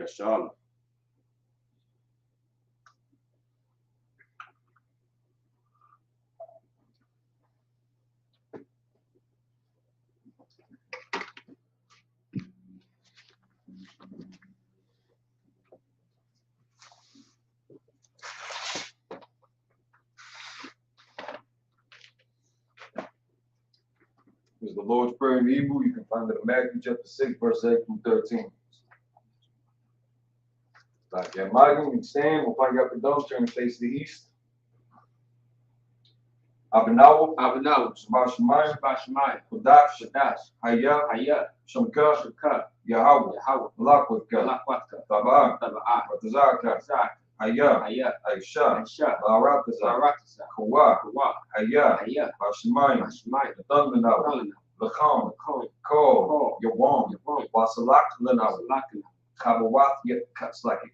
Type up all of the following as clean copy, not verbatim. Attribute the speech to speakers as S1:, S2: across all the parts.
S1: Charlotte. Is the Lord's Prayer in Hebrew. You can find it in Matthew chapter 6, verse 8 through 13. Like that, Magam, you stand, we'll find out the dome, turn and face the east. Abinawa, Shabbat Shemayim, Kodash, Hayah, Shamka, Yahweh, Malakwaka, Taba'ah, Batazaka, Hayah, Aisha, Baratazah, Kawa, Hayah, Bashemayim, Thundanawa, Lacham, Ko, Yawam, Wasalak, Lanawa, Kabawath,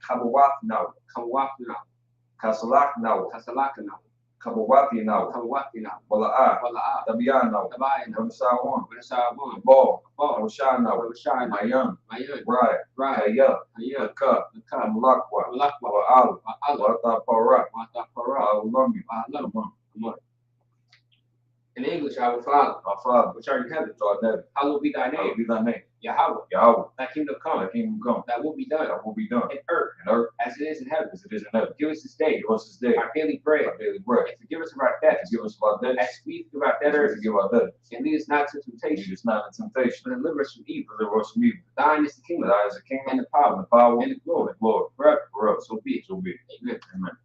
S1: Kabawath now, Kasalak now, Kabawati now, Wala'a, Tabiya now, Ramsawan, Ball, Roshan now, Mayam, Right, Hayah, Ka, Malakwa, Wa'al, Wata Para, Ulami,
S2: in English, our Father, which art in heaven, hallowed be thy name. Yahweh, thy kingdom come, thy will be done, in earth, as it is in heaven. Give us this day, our daily bread, and forgive us of our debts, as we forgive our debtors, and lead us not into temptation, but deliver us from evil. Thine is the kingdom, and the power, and the glory, forever. So be it. Amen.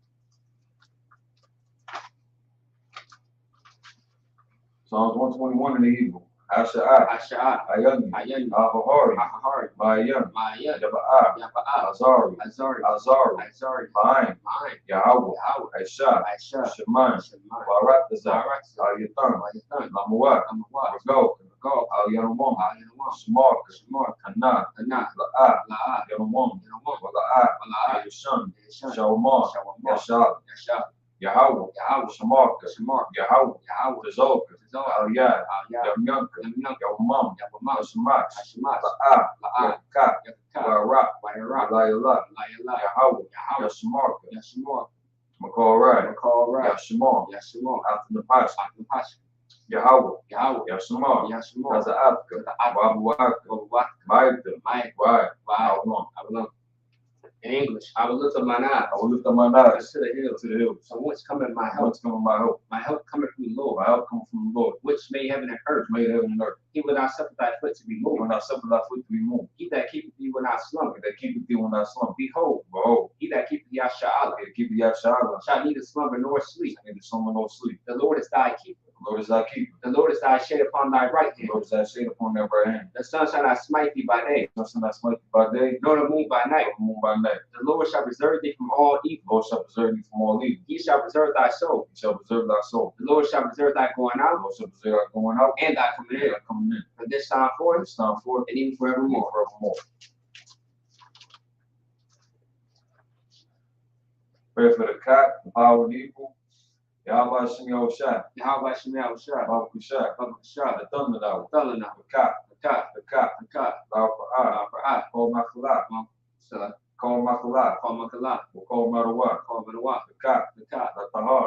S1: Psalms 121 in the Hebrew. Asha'ah, Ayani, Ahahari, Ma'ayam, Yaba'ah, Azari, Ma'ayin, Yahweh, Aisha, Shemayim, Baratazah, Ayatan, Lamuat, Ragol, Al-Yanamon, Shemar, Kana, La'ah, Yanamon, Wala'ah, Yasham, Shawamar, Yashab, Yahweh, Shemar, Yahweh, Tazok, Al-Yad, Yamyanka, Yawamam, Hashemat, La'ah, Ka, Wa'arak, Layala, Yahweh, Yashemar, Makorai, Yashemar, after the Pasha, Yahweh, Yashemar, Kaza'atka, Wabuaka, Maita, Avalon.
S2: In English, I will lift up mine eyes.
S1: To the hills.
S2: So whence cometh my help? My help cometh from the Lord. Which made heaven and earth. He will not suffer thy foot to be moved. He that keepeth thee will not slumber. Behold, he that keepeth thee shall neither slumber nor sleep. The Lord is thy keeper. The Lord is thy shade upon thy right hand. The sun shall not smite thee by day, nor the moon by night. The Lord shall preserve thee from all evil. He shall preserve thy soul. The Lord shall preserve thy going out, and thy coming in. From this time forth, and even forevermore.
S1: Pray for the cat, the power of evil. Yahweh Shem Yahushua, Baruch the thunder now, the cat, Kol Machalah, Kol Marawah, the cat, the Tahar,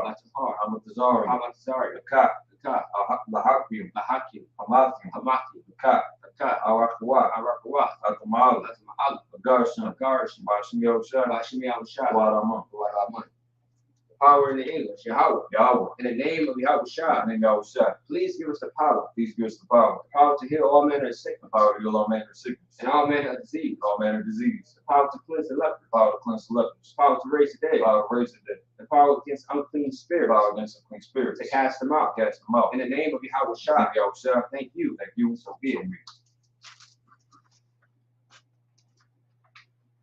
S1: Amatazari, the cat, Lahakim, Hamathi, the cat, Arakwa, Atamal, the Garshim, Bashem Yahushua, Wadaman.
S2: Power in the English, Yahweh. In the name of Yahushua, please give us the power. The power to heal all manner of sickness. And all manner of disease. The power to cleanse the leper. The power to raise the dead. The power against unclean spirits. To cast them out. In the name of Yahushua. Thank you. So be it.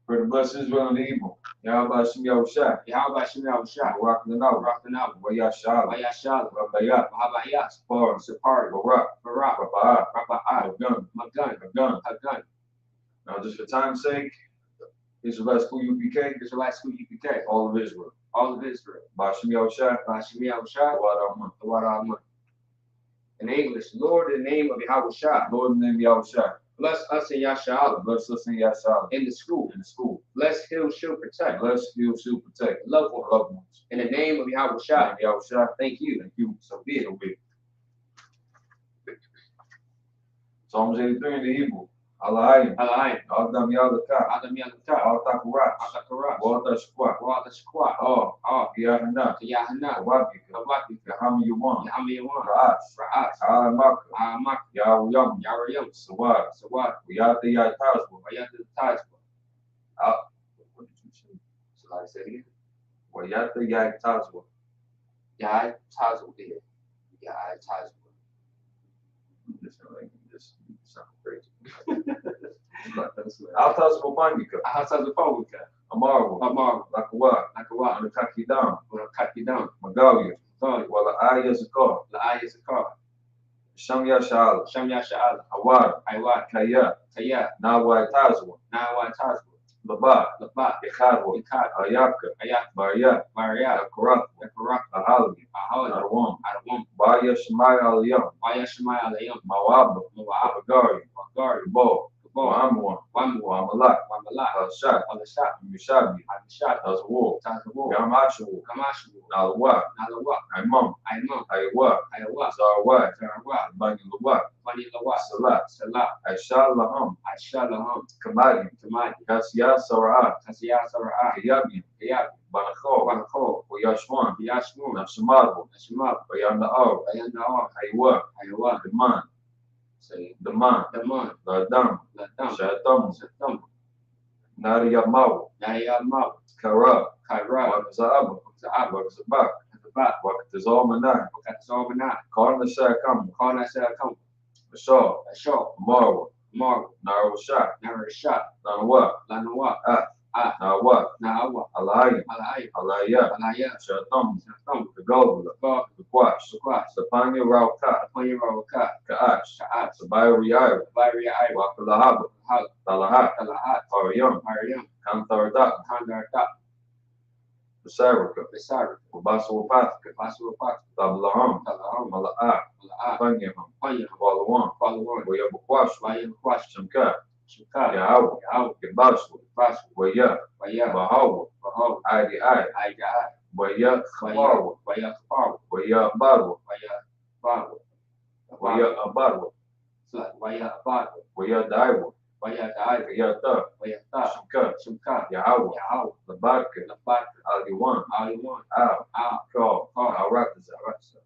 S1: For the blessed Israel and the evil. Yahweh Shem Yahushua.
S2: Yahweh Shem Yahushua.
S1: Barak Lanawa.
S2: Barak Lanawa.
S1: Wayashala.
S2: Wayashala.
S1: Rabayat.
S2: Wahabayat.
S1: Sapar.
S2: Sapari.
S1: Barak.
S2: Barak.
S1: Raba'at.
S2: Raba'at.
S1: Hagun.
S2: Magun.
S1: Hagun.
S2: Hagun.
S1: Now, just for time's sake, Israelite School UPK.
S2: Israelite School UPK.
S1: All of Israel.
S2: All of Israel.
S1: Bashim Yahushua.
S2: Bashim Yahushua.
S1: The water Amun.
S2: In English, Lord, in the name of Yahushua.
S1: Lord, in the name of Yahushua.
S2: Bless us in Yashala.
S1: Bless us in Yashala.
S2: In the school.
S1: In the school.
S2: Bless, heal, shield, protect.
S1: Bless, heal, shield, protect.
S2: Love one.
S1: Loved ones.
S2: In the name of Yahushua.
S1: Yahushua.
S2: Thank you.
S1: Thank you. So be it. So be it. Psalms 83 in the Hebrew. Alahayim.
S2: Alahayim.
S1: Adam Yalakah.
S2: Adam Yalakah.
S1: Al-Takurat.
S2: Al-Takurat.
S1: Wata Shqua.
S2: Wata Shqua.
S1: Oh. Yahana.
S2: Yahana.
S1: Wabika.
S2: Wabika.
S1: Yahami Yuwan.
S2: Yahami Yuwan.
S1: Ra'at.
S2: Ra'at.
S1: Alamaka.
S2: Alamaka.
S1: Yahuyam.
S2: Yahuyam.
S1: Sawad.
S2: Sawad.
S1: Wiyata Yatazwa.
S2: Wayata Tazwa.
S1: What did you say?
S2: So I said again.
S1: Wayata Yatazwa.
S2: Yai Tazwa. Yai Tazwa.
S1: This sounds crazy. Al-Tazwa Panika.
S2: Tazwa Panika.
S1: Amarwa.
S2: Amarwa.
S1: Lakawa.
S2: Lakawa.
S1: Nakakidam.
S2: Nakakidam.
S1: Magalia.
S2: Magalia.
S1: Wala Aya Zakar.
S2: La Aya Zakar.
S1: Sham Yasha'ala.
S2: Sham Yasha'ala.
S1: Awad.
S2: Awad.
S1: Kaya.
S2: Kaya.
S1: Nawa Tazwa.
S2: Nawa Tazwa.
S1: Labat.
S2: Labat.
S1: Ikhadwa.
S2: Ikhad.
S1: Ayaka.
S2: Ayak.
S1: Maria.
S2: Maria.
S1: Akarat.
S2: Akarat.
S1: Ahali.
S2: Ahali.
S1: Arwam.
S2: Arwam.
S1: Baya Shemai Aliyam.
S2: Waya Shemai Alayam.
S1: Mawaba.
S2: Mawab.
S1: Bagari.
S2: Bagari.
S1: Bo.
S2: Bo.
S1: Wamwa.
S2: Wamwa.
S1: Wamalak.
S2: Wamala.
S1: Al-Shad.
S2: Al-Shad.
S1: Mishabi.
S2: Al-Shad.
S1: Tazawur.
S2: Tazawur.
S1: Yamachu.
S2: Kamashu.
S1: Nalawa.
S2: Nalawa.
S1: Imam.
S2: Imam.
S1: Aywa.
S2: Ayawa.
S1: Zarwa.
S2: Zarwa.
S1: Bani Lawa.
S2: Bani Lawa.
S1: Salat.
S2: Salat.
S1: Aisha Laham.
S2: Aisha Laham.
S1: Kamadi.
S2: Kamadi.
S1: Kasiya Sara'at.
S2: Kasiya Sara'at.
S1: Kiyabi.
S2: Kiyabi.
S1: Banakho.
S2: Banakho.
S1: Wayashwan.
S2: Yashmun.
S1: Nashamabu.
S2: Nashmab.
S1: Wayana'ar.
S2: Ayana'ar.
S1: Aywa.
S2: Aywa.
S1: Daman.
S2: Say.
S1: Daman.
S2: Daman.
S1: Ladam.
S2: Ladam.
S1: Shatam.
S2: Shatam.
S1: Nariyamaw.
S2: Nayamaw.
S1: Kara.
S2: Kaira.
S1: Wakaza'aba.
S2: Za'ab.
S1: Wakazabak.
S2: Zabat.
S1: Wakatazalmanah.
S2: Wakatazalmanah.
S1: Karna Shakam.
S2: Karna Shakam.
S1: Shaw.
S2: Shaw.
S1: Marwa.
S2: Marwa.
S1: Narusha.
S2: Narusha.
S1: Nanawa.
S2: Lanawa.
S1: Nawa.
S2: Nawa.
S1: Alai.
S2: Alai.
S1: Alaya.
S2: Alaya.
S1: Shatam.
S2: Shatam.
S1: Kagobula. Kukwash.
S2: Sukwash.
S1: Sapanya Rauka.
S2: Apanya Rawaka.
S1: Kaash.
S2: Kaash.
S1: Sabaya Riyawa.
S2: Varia Ai.
S1: Wakalahaba. Talahat.
S2: Talahat.
S1: Ariyam.
S2: Mariam.
S1: Kantardak.
S2: Kandardak.
S1: Basarika.
S2: Besar.
S1: Wabasawapatka.
S2: Basuwapak.
S1: Tablaham.
S2: Talaham.
S1: Mala'a.
S2: Mala'a.
S1: Panyaham.
S2: Panya.
S1: Walawan.
S2: Palawan.
S1: Wayabukwash.
S2: Vaya Kwash.
S1: Shamka.
S2: Shuka.
S1: Yahawa.
S2: Yahawa.
S1: Yabashwa.
S2: Bash.
S1: Waya.
S2: Vaya.
S1: Bahawa.
S2: Bahaw.
S1: Adi Ai.
S2: Aiga.
S1: Waya. Khabarwa.
S2: Vaya Kaparwa.
S1: Waya Barwa.
S2: Vaya Barwa.
S1: Waya Abarwa.
S2: Vaya Barwa.
S1: Waya Daiwa.
S2: Vaya Dai.
S1: Waya Ta.
S2: Vaya Ta.
S1: Shamka.
S2: Shumka.
S1: Yahawa.
S2: Yahaw.
S1: Labarka.
S2: Labat.
S1: Aliwan.
S2: Aliwan.
S1: Al.
S2: Al.
S1: Call.
S2: Call.
S1: Arakaza.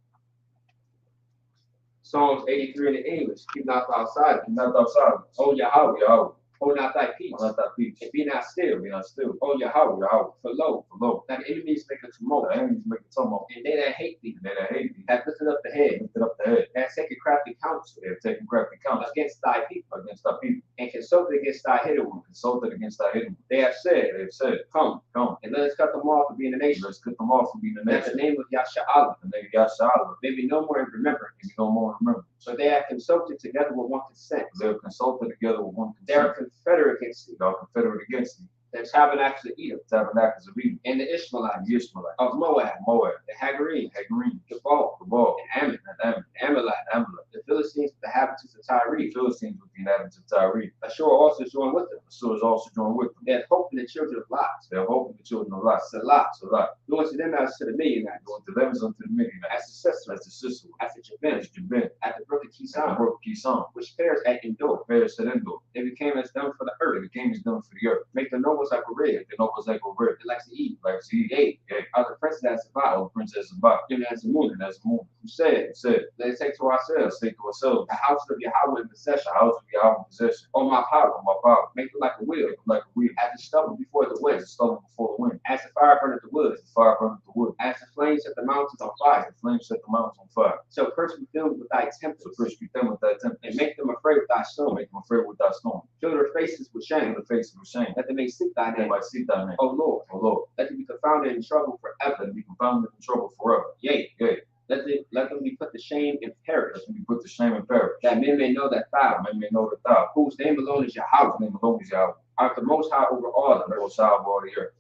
S2: Psalms 83 in the English. Keep not outside.
S1: Not outside.
S2: Oh Yahweh.
S1: Yahweh.
S2: Hold not thy peace.
S1: Not that peace.
S2: And be not still.
S1: Be not still.
S2: Oh Yahweh.
S1: Yahweh.
S2: For lo,
S1: Lo.
S2: thy enemies make a tumult.
S1: The enemies make a tumult.
S2: And they that hate thee
S1: And they that hate thee.
S2: have lifted up the head.
S1: Lifted up the head.
S2: And have taken crafty counsel
S1: They have taken crafty counsel
S2: against thy people.
S1: against thy people.
S2: And consulted against thy hidden one.
S1: Consulted against thy hidden one.
S2: They have said,
S1: They have said,
S2: Come,
S1: come,
S2: and let us cut them off from being a nation.
S1: let's cut them off from being a
S2: That the
S1: nation.
S2: name of Yasha'Allah
S1: And they got Shalom.
S2: may be no more in remembrance.
S1: If you no more remember.
S2: So they have consulted together with one consent.
S1: They have consulted together with one
S2: They are
S1: consent.
S2: confederate against thee.
S1: They are confederate against thee.
S2: The tabernacles of Edom,
S1: Tabernacles of Eden.
S2: and the Ishmaelites
S1: And the Ishmaelites.
S2: of Moab,
S1: Moab.
S2: the Hagarenes,
S1: Hagarine.
S2: Jabal,
S1: Gabal.
S2: and Ammon,
S1: And Ammon.
S2: the Amalek,
S1: And Amalek.
S2: the Philistines, the inhabitants of Tyre.
S1: The Philistines with the inhabitants of Tyre.
S2: Ashur also joined with them.
S1: So is also joined with them.
S2: They had hope in the children of Lot.
S1: They are hoping the children of Lot.
S2: Salah,
S1: Salah.
S2: doing to them as to the Midianites,
S1: Going to them is unto the Midianites.
S2: as the sister,
S1: As the sister.
S2: as the Jabin,
S1: As Jabin.
S2: at the brook of
S1: As the
S2: Kison,
S1: brook Kison.
S2: which pairs at Endor.
S1: Affairs at Endor.
S2: They became as dung for the
S1: They
S2: earth.
S1: became as done for the earth.
S2: Make the nobles like a rib.
S1: They know what's like a river.
S2: They likes to eat.
S1: Like Z.
S2: Yea,
S1: Yea.
S2: are the princes as
S1: All
S2: Zabal,
S1: the princess of Bach.
S2: given as a moon,
S1: And as moon.
S2: who said,
S1: It said,
S2: Let us take to ourselves
S1: let's take to ourselves
S2: the house of Yahweh in possession.
S1: the house of Yahweh in possession.
S2: On my power,
S1: On my power.
S2: make it like a wheel,
S1: Make them like a wheel.
S2: as the stubble before the
S1: As
S2: wind,
S1: a stubble before the wind.
S2: as the fire burneth the wood,
S1: As the fire burneth the wood.
S2: as the flames set the mountains on
S1: As
S2: fire.
S1: the flames set the mountains on fire.
S2: So curse be filled with thy
S1: So
S2: tempest,
S1: first you them with thy
S2: and
S1: tempest.
S2: make them afraid with thy
S1: So
S2: storm.
S1: make them afraid with thy storm.
S2: Fill their faces with shame.
S1: Fill their faces with shame.
S2: That they may seek thy
S1: That they
S2: name.
S1: might seek thy name.
S2: O Lord.
S1: O Lord.
S2: Let them be confounded in trouble forever.
S1: Let them be confounded in trouble forever.
S2: Yea.
S1: Yea.
S2: Let them be put to shame and perish.
S1: Let them be put to shame and perish.
S2: That men may know that thou,
S1: men may know that thou,
S2: whose name alone is Yahweh,
S1: whose name alone is Yahweh,
S2: art the most high over all the earth.
S1: Most high over all the earth.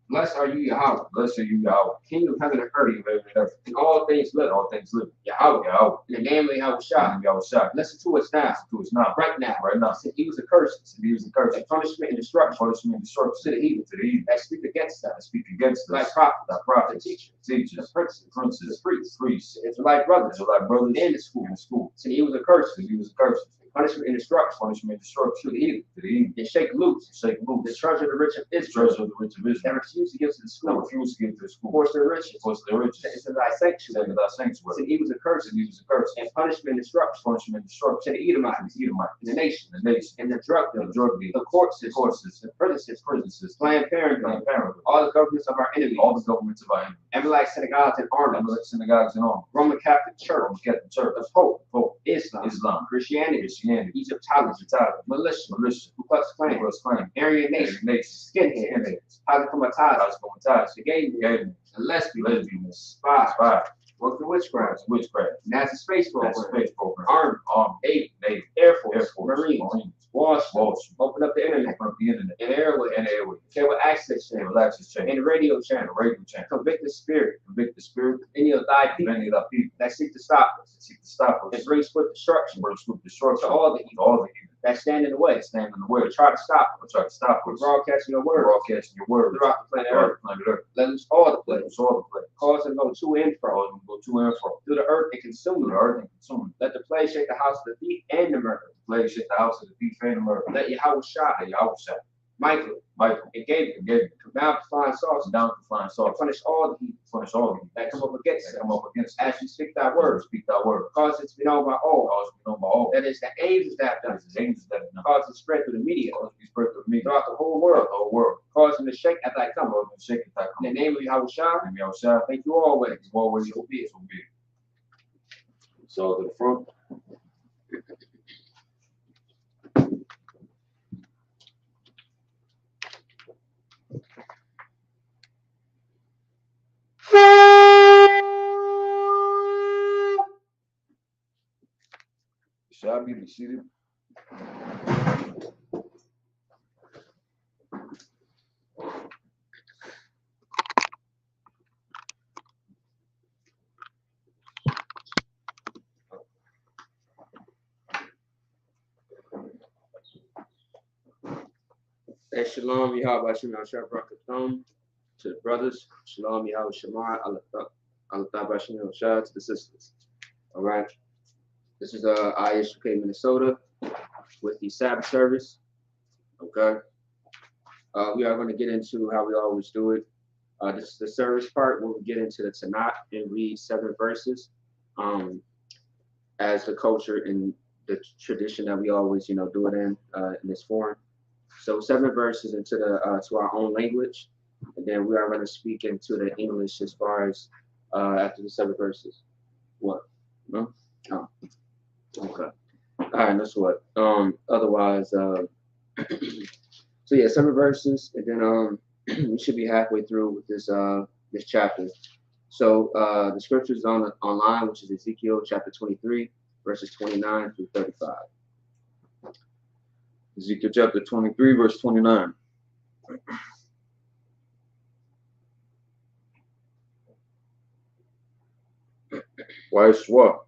S2: Blessed are you, Yahweh.
S1: Blessed are you, Yahweh.
S2: King of heaven and earth.
S1: King of heaven and earth.
S2: And all things live.
S1: All things live.
S2: Yahweh.
S1: Yahweh.
S2: In the name of Yahweh.
S1: Yahweh.
S2: Listen to us now.
S1: Listen to us now.
S2: Right now.
S1: Right now.
S2: Since he was a curse.
S1: Since he was a curse.
S2: And punishment and destruction.
S1: Punishment and destruction.
S2: To the evil.
S1: To the evil.
S2: That speak against us.
S1: That speak against us.
S2: Thy prophets.
S1: Thy prophets.
S2: The teachers.
S1: Teachers.
S2: The princes.
S1: The princes.
S2: The priests.
S1: Priests.
S2: Israelite brothers.
S1: Israelite brothers.
S2: In the school.
S1: In the school.
S2: Since he was a curse.
S1: Since he was a curse.
S2: Punishment and destruction.
S1: Punishment and destruction.
S2: To the evil.
S1: To the evil.
S2: And shake loose.
S1: Shake loose.
S2: The treasure of the rich of
S1: The
S2: Israel.
S1: treasure of the rich of Israel.
S2: That refused to give to the school.
S1: That refused to give to the school.
S2: Force their riches.
S1: Force their riches.
S2: Into thy sanctuary.
S1: Into thy sanctuary.
S2: Since he was a curse.
S1: Since he was a curse.
S2: And punishment and destruction.
S1: Punishment and destruction.
S2: To the Edomites.
S1: The Edomites.
S2: And the nation.
S1: The nation.
S2: And the drug
S1: The
S2: dealers.
S1: drug dealers.
S2: The court systems.
S1: Courses.
S2: The prison
S1: Prisons.
S2: Planned Parenthood.
S1: Planned Parenthood.
S2: All the governments of our enemies.
S1: All the governments of our enemies.
S2: Emelite synagogues and armies.
S1: Emelite synagogues and armies.
S2: Roman Catholic Church.
S1: Roman Catholic Church.
S2: The Pope.
S1: Pope.
S2: Islam.
S1: Islam.
S2: Christianity.
S1: Christianity.
S2: Egyptology.
S1: Militia.
S2: Ku Klux Klan.
S1: Ku Klux Klan.
S2: Aryan Nation. Skinheads. Holocaust. The gay men. The lesbians. Spies. Work the witchcraft. NASA Space Program. Army. Navy. Air Force. Marines. Wall Street. Open up the internet. And airway. Cable access channel. And radio channel. Convict the spirit. Any of thy people. That seek to stop us. And bring swift destruction. To all the evil. That stand in the way. Try to stop us. Broadcasting your word. Throughout the planet Earth. Let loose all the plagues. Cause them to go to and fro. Through the earth and consume them. Let the plague shake the house of the thief and the murderer. Let Yahweh shine. Michael and Gabriel come down to flying saucers. And punish all the evil. That come up against us. As we speak thy word. Cause it to be known by all. That is the angels that have done it. Cause it to spread through the media. Throughout the whole world. Cause them to shake at thy coming. In the name of Yahweh Shah. Thank you always. So be it.
S1: So to the front. Shall be seated.
S2: And Shalom Yahweh Shemar Shabbat to the brothers. Shalom Yahweh Shemar Alatha Shah to the sisters. All right. This is ISUK Minnesota with the Sabbath service. Okay. We are going to get into how we always do it. This is the service part where we get into the Tanakh and read 7 verses as the culture and the tradition that we always, do it in this form. So 7 verses into the to our own language, and then we are going to speak into the English as far as after the 7 verses. What? No? Oh. Okay. All right. That's what. Otherwise, so yeah, 7 verses, and then we should be halfway through with this this chapter. So the scriptures online, which is Ezekiel chapter 23, verses 29 through 35.
S1: Ezekiel chapter 23, verse 29. Waishwa.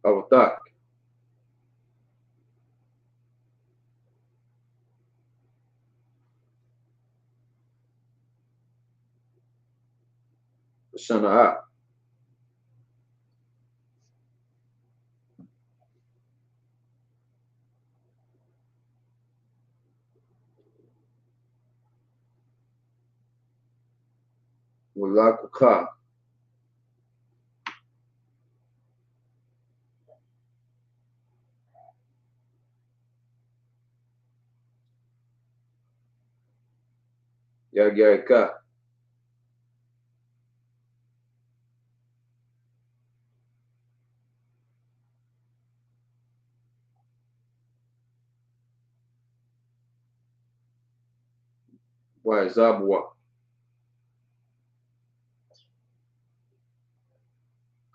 S1: Avatak. Shana'a. Walakuka. Yagyaika. wahesabu wa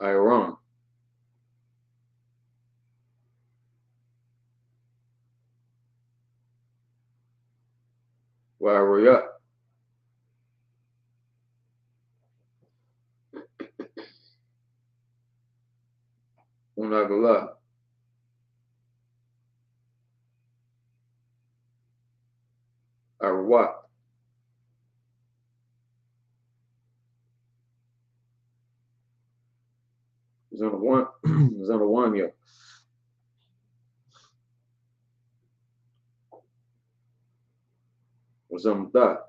S1: Iran Warrior Unagala Arwat Zanawanya Zamdak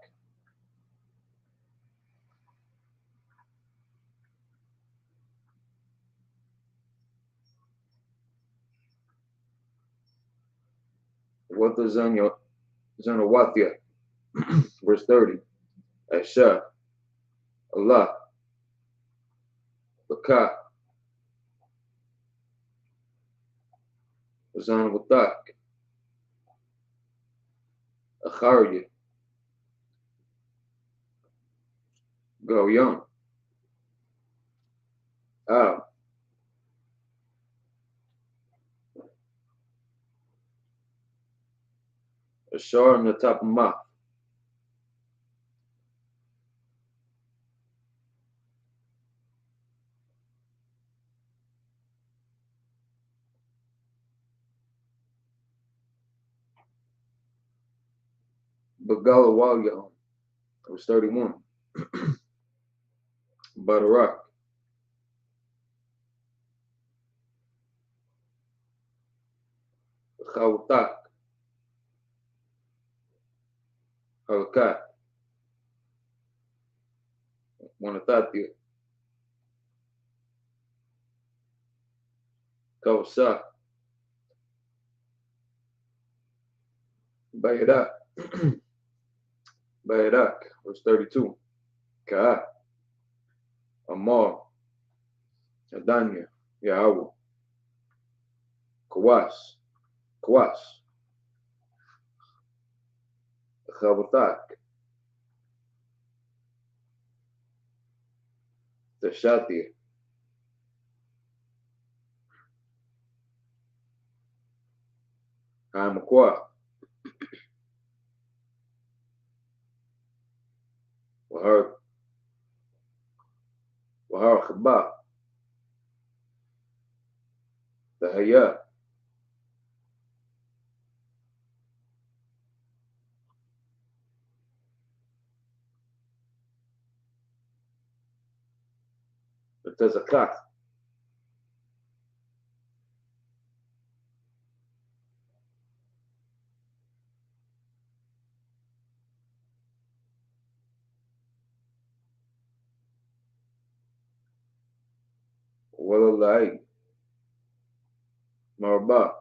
S1: Wata Zanawatya verse 30 Asha Allah Bakat Zanawatak Akharya Go Young Al Ashar Natapama Bagala Walya verse 31 Badarak Khawtak Halakat Wanatati Kawsa Bayadak Bayadak verse 32 Ka Amar Adanya Yahweh Kawas Khawatak Tashati Hamakwa Wahar Khaba Tahaya Tazakat Walalai Marba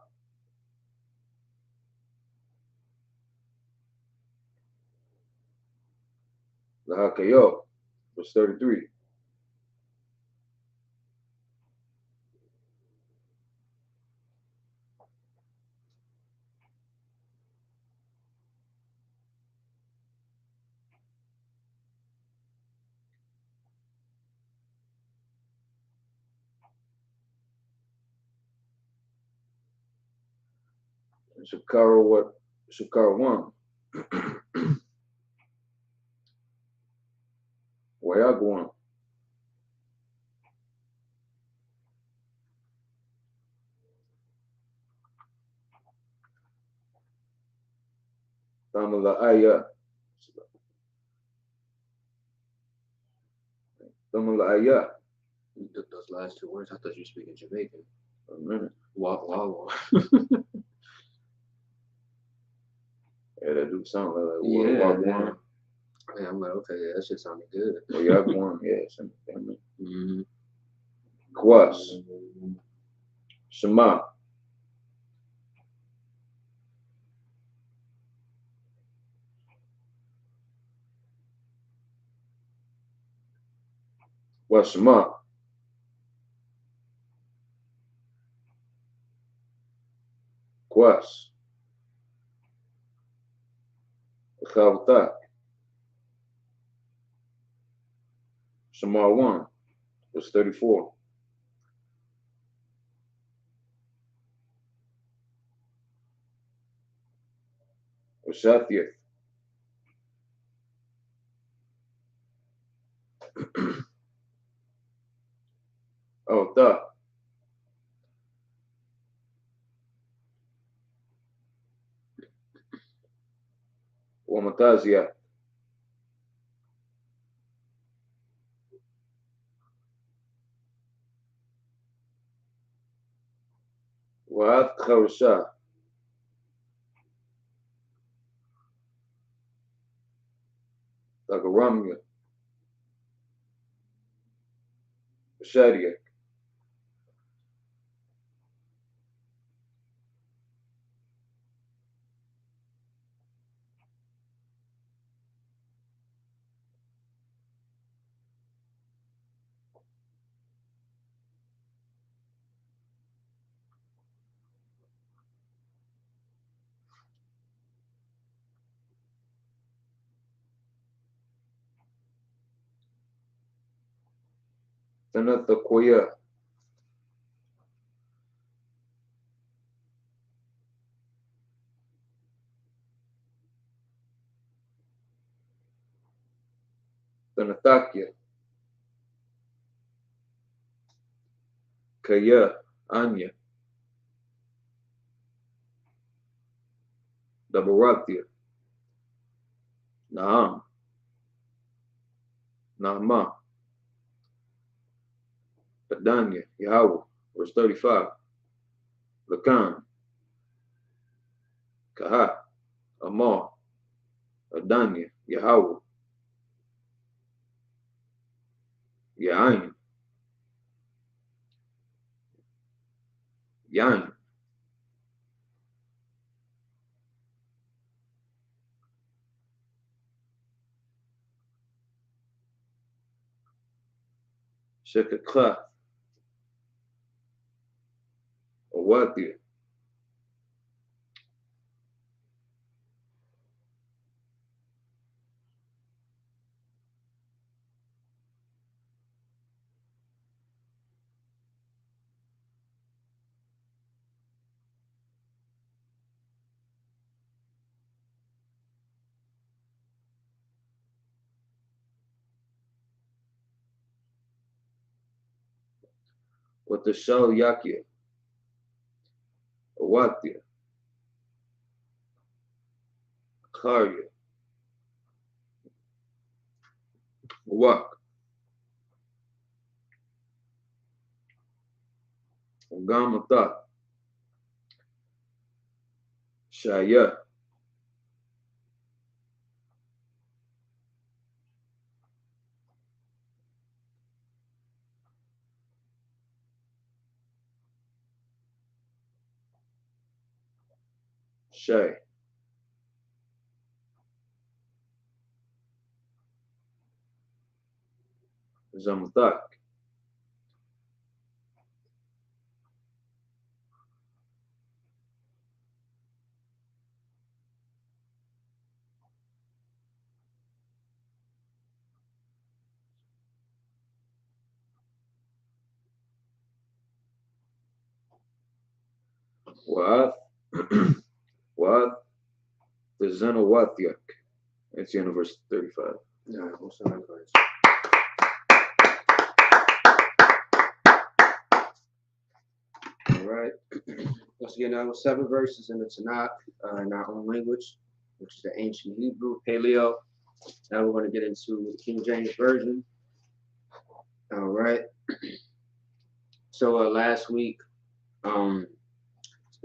S1: Lahakayo verse 33 Shakara 1 Wayagwan Tamala Aya
S2: You took those last two words. I thought you were speaking Jamaican.
S1: a minute.
S2: Wow.
S1: Yeah, that do sound like
S2: Yeah, yeah, I'm like, okay, yeah, that shit sounded good.
S1: Wayagwan, yeah, something.
S2: Mm-hmm.
S1: Kwas Shema Washema Kwas Khawtak
S3: Shamar 1, verse 34. Washathiyah. Oh, the. Wamatazia. Wa'ath Kharasha. Dagaramya. Washadia. Tanatha Koya. Tanathakia. Kaya. Anya. Dabaratia. Naam. Naama. Adanya. Yahweh. Verse 35. Lakan. Kaha. Amar. Adanya. Yahweh. Yain. Yain. Shekakha. Awatia. Watashal Yakia. Awatia. Karya. Wak. Gamata. Shaya. Shay. Zamatak. Wa'ath. Wa'ath. The Zenowatyak. That's the end of verse 35.
S2: All right, we'll start first. All right. Once again, that was 7 verses in the Tanakh in our own language, which is the ancient Hebrew, Paleo. Now we're going to get into the King James Version. All right. So last week,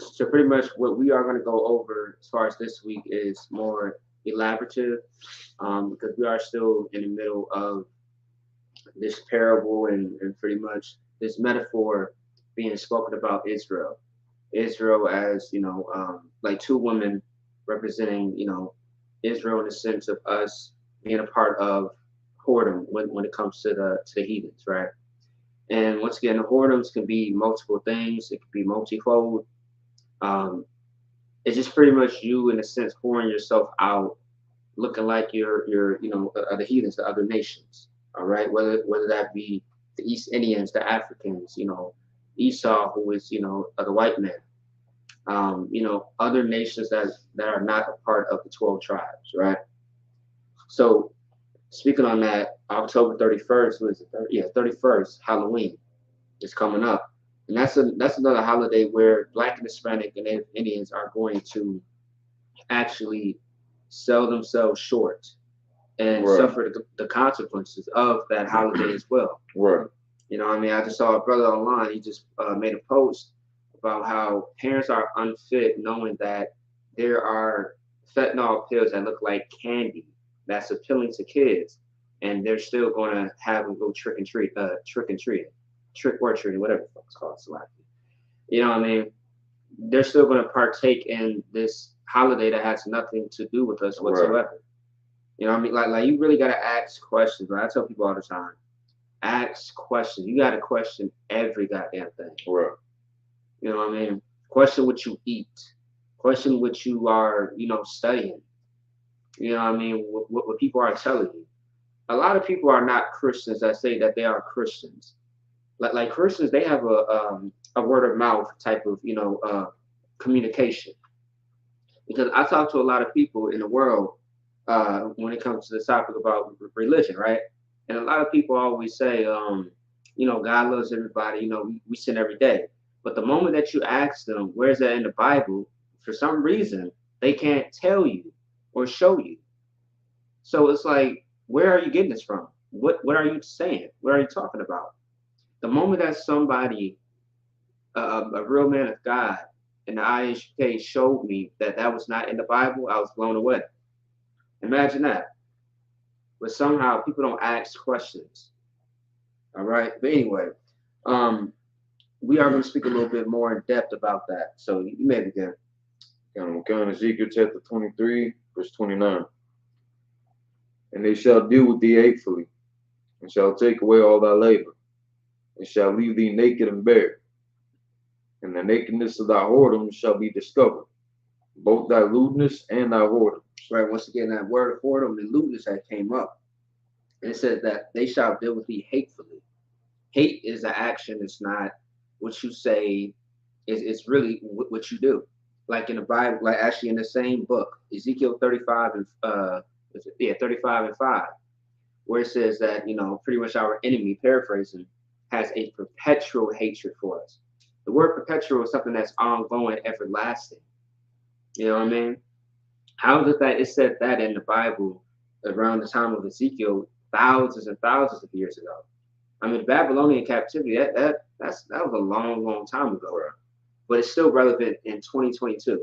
S2: so pretty much what we are going to go over as far as this week is more elaborative, because we are still in the middle of this parable and pretty much this metaphor being spoken about Israel. Israel as, like two women representing, Israel in the sense of us being a part of whoredom when it comes to the heathens, right? And once again, the whoredoms can be multiple things. It can be multifold. It's just pretty much you, in a sense, pouring yourself out, looking like you're the heathens, the other nations. All right, whether that be the East Indians, the Africans, Esau, who is the white man, other nations that are not a part of the 12 tribes, right? So speaking on that, October 31st was 31st, Halloween is coming up, and that's another holiday where Black and Hispanic and Native Indians are going to actually sell themselves short and suffer the consequences of that holiday as well.
S3: Right.
S2: I just saw a brother online. He just made a post about how parents are unfit knowing that there are fentanyl pills that look like candy that's appealing to kids, and they're still going to have them go trick or treating, whatever the fuck it's called. They're still going to partake in this holiday that has nothing to do with us whatsoever. Right. Like you really got to ask questions. Right? I tell people all the time, ask questions. You got to question every goddamn thing.
S3: Right.
S2: Question what you eat. Question what you are, studying. What people are telling you. A lot of people are not Christians that say that they are Christians. Like Christians, they have a word of mouth type of, communication. Because I talk to a lot of people in the world when it comes to the topic about religion, right? And a lot of people always say, God loves everybody, we sin every day. But the moment that you ask them, where's that in the Bible? For some reason, they can't tell you or show you. So it's like, where are you getting this from? What are you saying? What are you talking about? The moment that somebody, a real man of God, in the IHK showed me that was not in the Bible, I was blown away. Imagine that. But somehow people don't ask questions. All right. But anyway, we are going to speak a little bit more in depth about that. So you may begin.
S3: Ezekiel chapter 23, verse 29. And they shall deal with thee hatefully, and shall take away all thy labor, and shall leave thee naked and bare. And the nakedness of thy whoredom shall be discovered, both thy lewdness and thy whoredom.
S2: Right. Once again, that word whoredom and lewdness that came up. And it says that they shall deal with thee hatefully. Hate is an action. It's not what you say. It's really what you do. Like in the Bible, like actually in the same book, Ezekiel 35 and 5, where it says that, pretty much our enemy, paraphrasing, has a perpetual hatred for us. The word perpetual is something that's ongoing, everlasting. You know what I mean? How is it that it said that in the Bible around the time of Ezekiel thousands and thousands of years ago? The Babylonian captivity, that was a long, long time ago.
S3: Right.
S2: But it's still relevant in 2022. And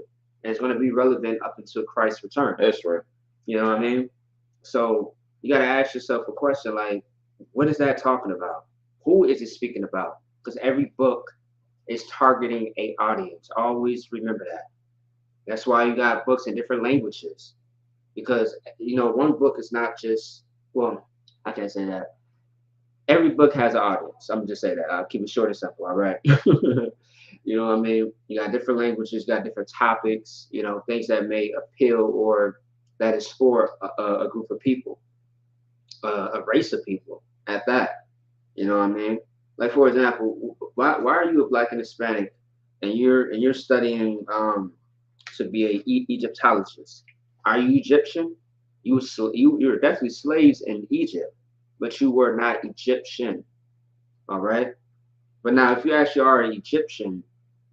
S2: it's going to be relevant up until Christ's return.
S3: That's right.
S2: You know what I mean? So you got to ask yourself a question like, what is that talking about? Who is it speaking about? Because every book is targeting an audience. Always remember that. That's why you got books in different languages. Because, one book is not just, well, I can't say that. Every book has an audience. I'm going to just say that. I'll keep it short and simple, all right? You know what I mean? You got different languages, you got different topics, things that may appeal or that is for a group of people, a race of people at that. You know what I mean? Like, for example, why are you a Black and Hispanic and you're studying to be an Egyptologist? Are you Egyptian? You were definitely slaves in Egypt, but you were not Egyptian. All right? But now, if you actually are an Egyptian,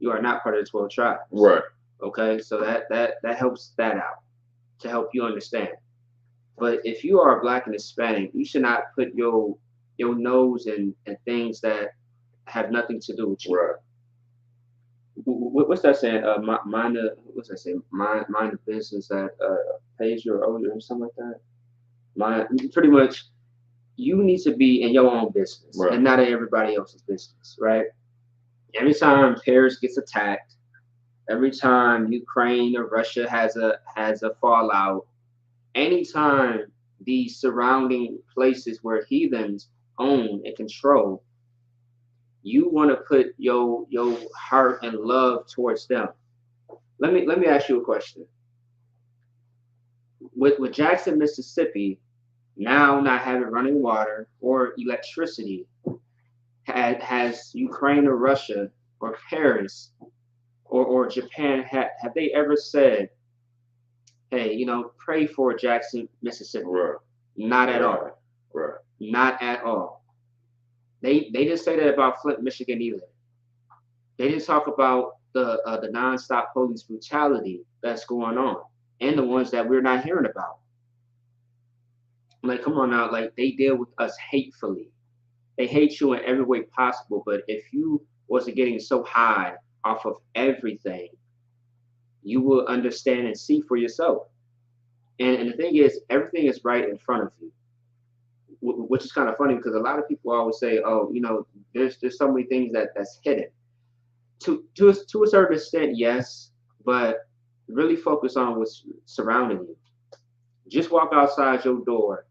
S2: you are not part of the 12 tribes.
S3: Right.
S2: Okay, so that helps that out to help you understand. But if you are Black and Hispanic, you should not put your nose in things that have nothing to do with you.
S3: Right.
S2: What's that saying? Mind the business that pays your owner or something like that. Pretty much, you need to be in your own business and not in everybody else's business, right? Every time Paris gets attacked, every time Ukraine or Russia has a fallout, anytime these surrounding places where heathens own and control, you want to put your heart and love towards them. Let me ask you a question. With Jackson, Mississippi, now not having running water or electricity, has Ukraine or Russia or Paris or Japan, have they ever said, hey, pray for Jackson, Mississippi?
S3: Right.
S2: Not at all.
S3: Right.
S2: Not at all. They didn't say that about Flint, Michigan either. They didn't talk about the nonstop police brutality that's going on and the ones that we're not hearing about. Like, come on now, like they deal with us hatefully. They hate you in every way possible. But if you wasn't getting so high off of everything, you will understand and see for yourself. And the thing is, everything is right in front of you, which is kind of funny because a lot of people always say, oh, there's so many things that's hidden. To a certain extent, yes, but really focus on what's surrounding you. Just walk outside your door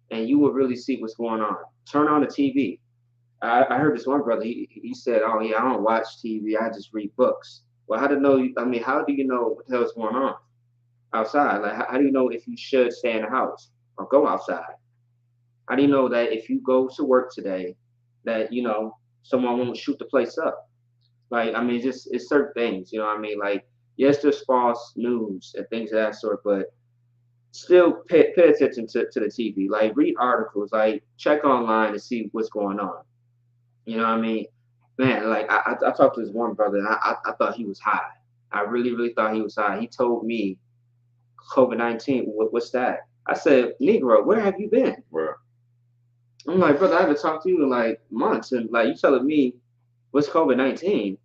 S2: and you will really see what's going on. Turn on the TV. I heard this one brother, he said, oh yeah, I don't watch TV, I just read books. Well, how do you know what the hell is going on outside? Like, how do you know if you should stay in the house or go outside? How do you know that if you go to work today, that, someone won't shoot the place up? Like, it's certain things, Like, yes, there's false news and things of that sort, but still pay attention to the TV. Like, read articles, like, check online to see what's going on. Man, like, I talked to this one brother, and I thought he was high. I really, really thought he was high. He told me, COVID-19, what's that? I said, Negro, where have you been?
S3: Right.
S2: I'm like, brother, I haven't talked to you in like months, and like you telling me what's COVID-19?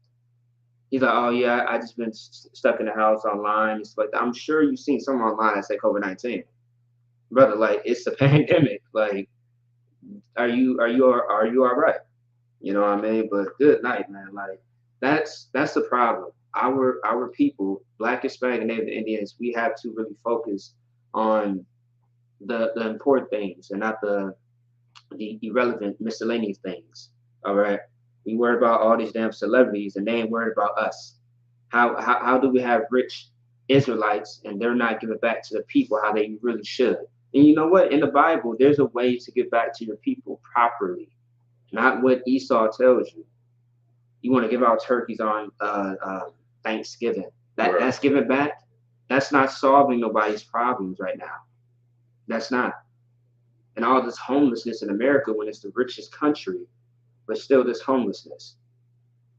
S2: He's like, oh yeah, I just been stuck in the house online and stuff like that. I'm sure you've seen something online that say COVID-19, brother. Like, it's a pandemic. Like, are you all right? You know what I mean? But good night, man. Like, that's the problem. Our people, Black, Hispanic, and Native Indians, we have to really focus on the important things and not the irrelevant, miscellaneous things. All right. We worry about all these damn celebrities and they ain't worried about us. How do we have rich Israelites and they're not giving back to the people how they really should? And you know what? In the Bible, there's a way to give back to your people properly, not what Esau tells you. You want to give out turkeys on Thanksgiving. That's giving back. That's not solving nobody's problems right now. That's not. And all this homelessness in America when it's the richest country, but still this homelessness.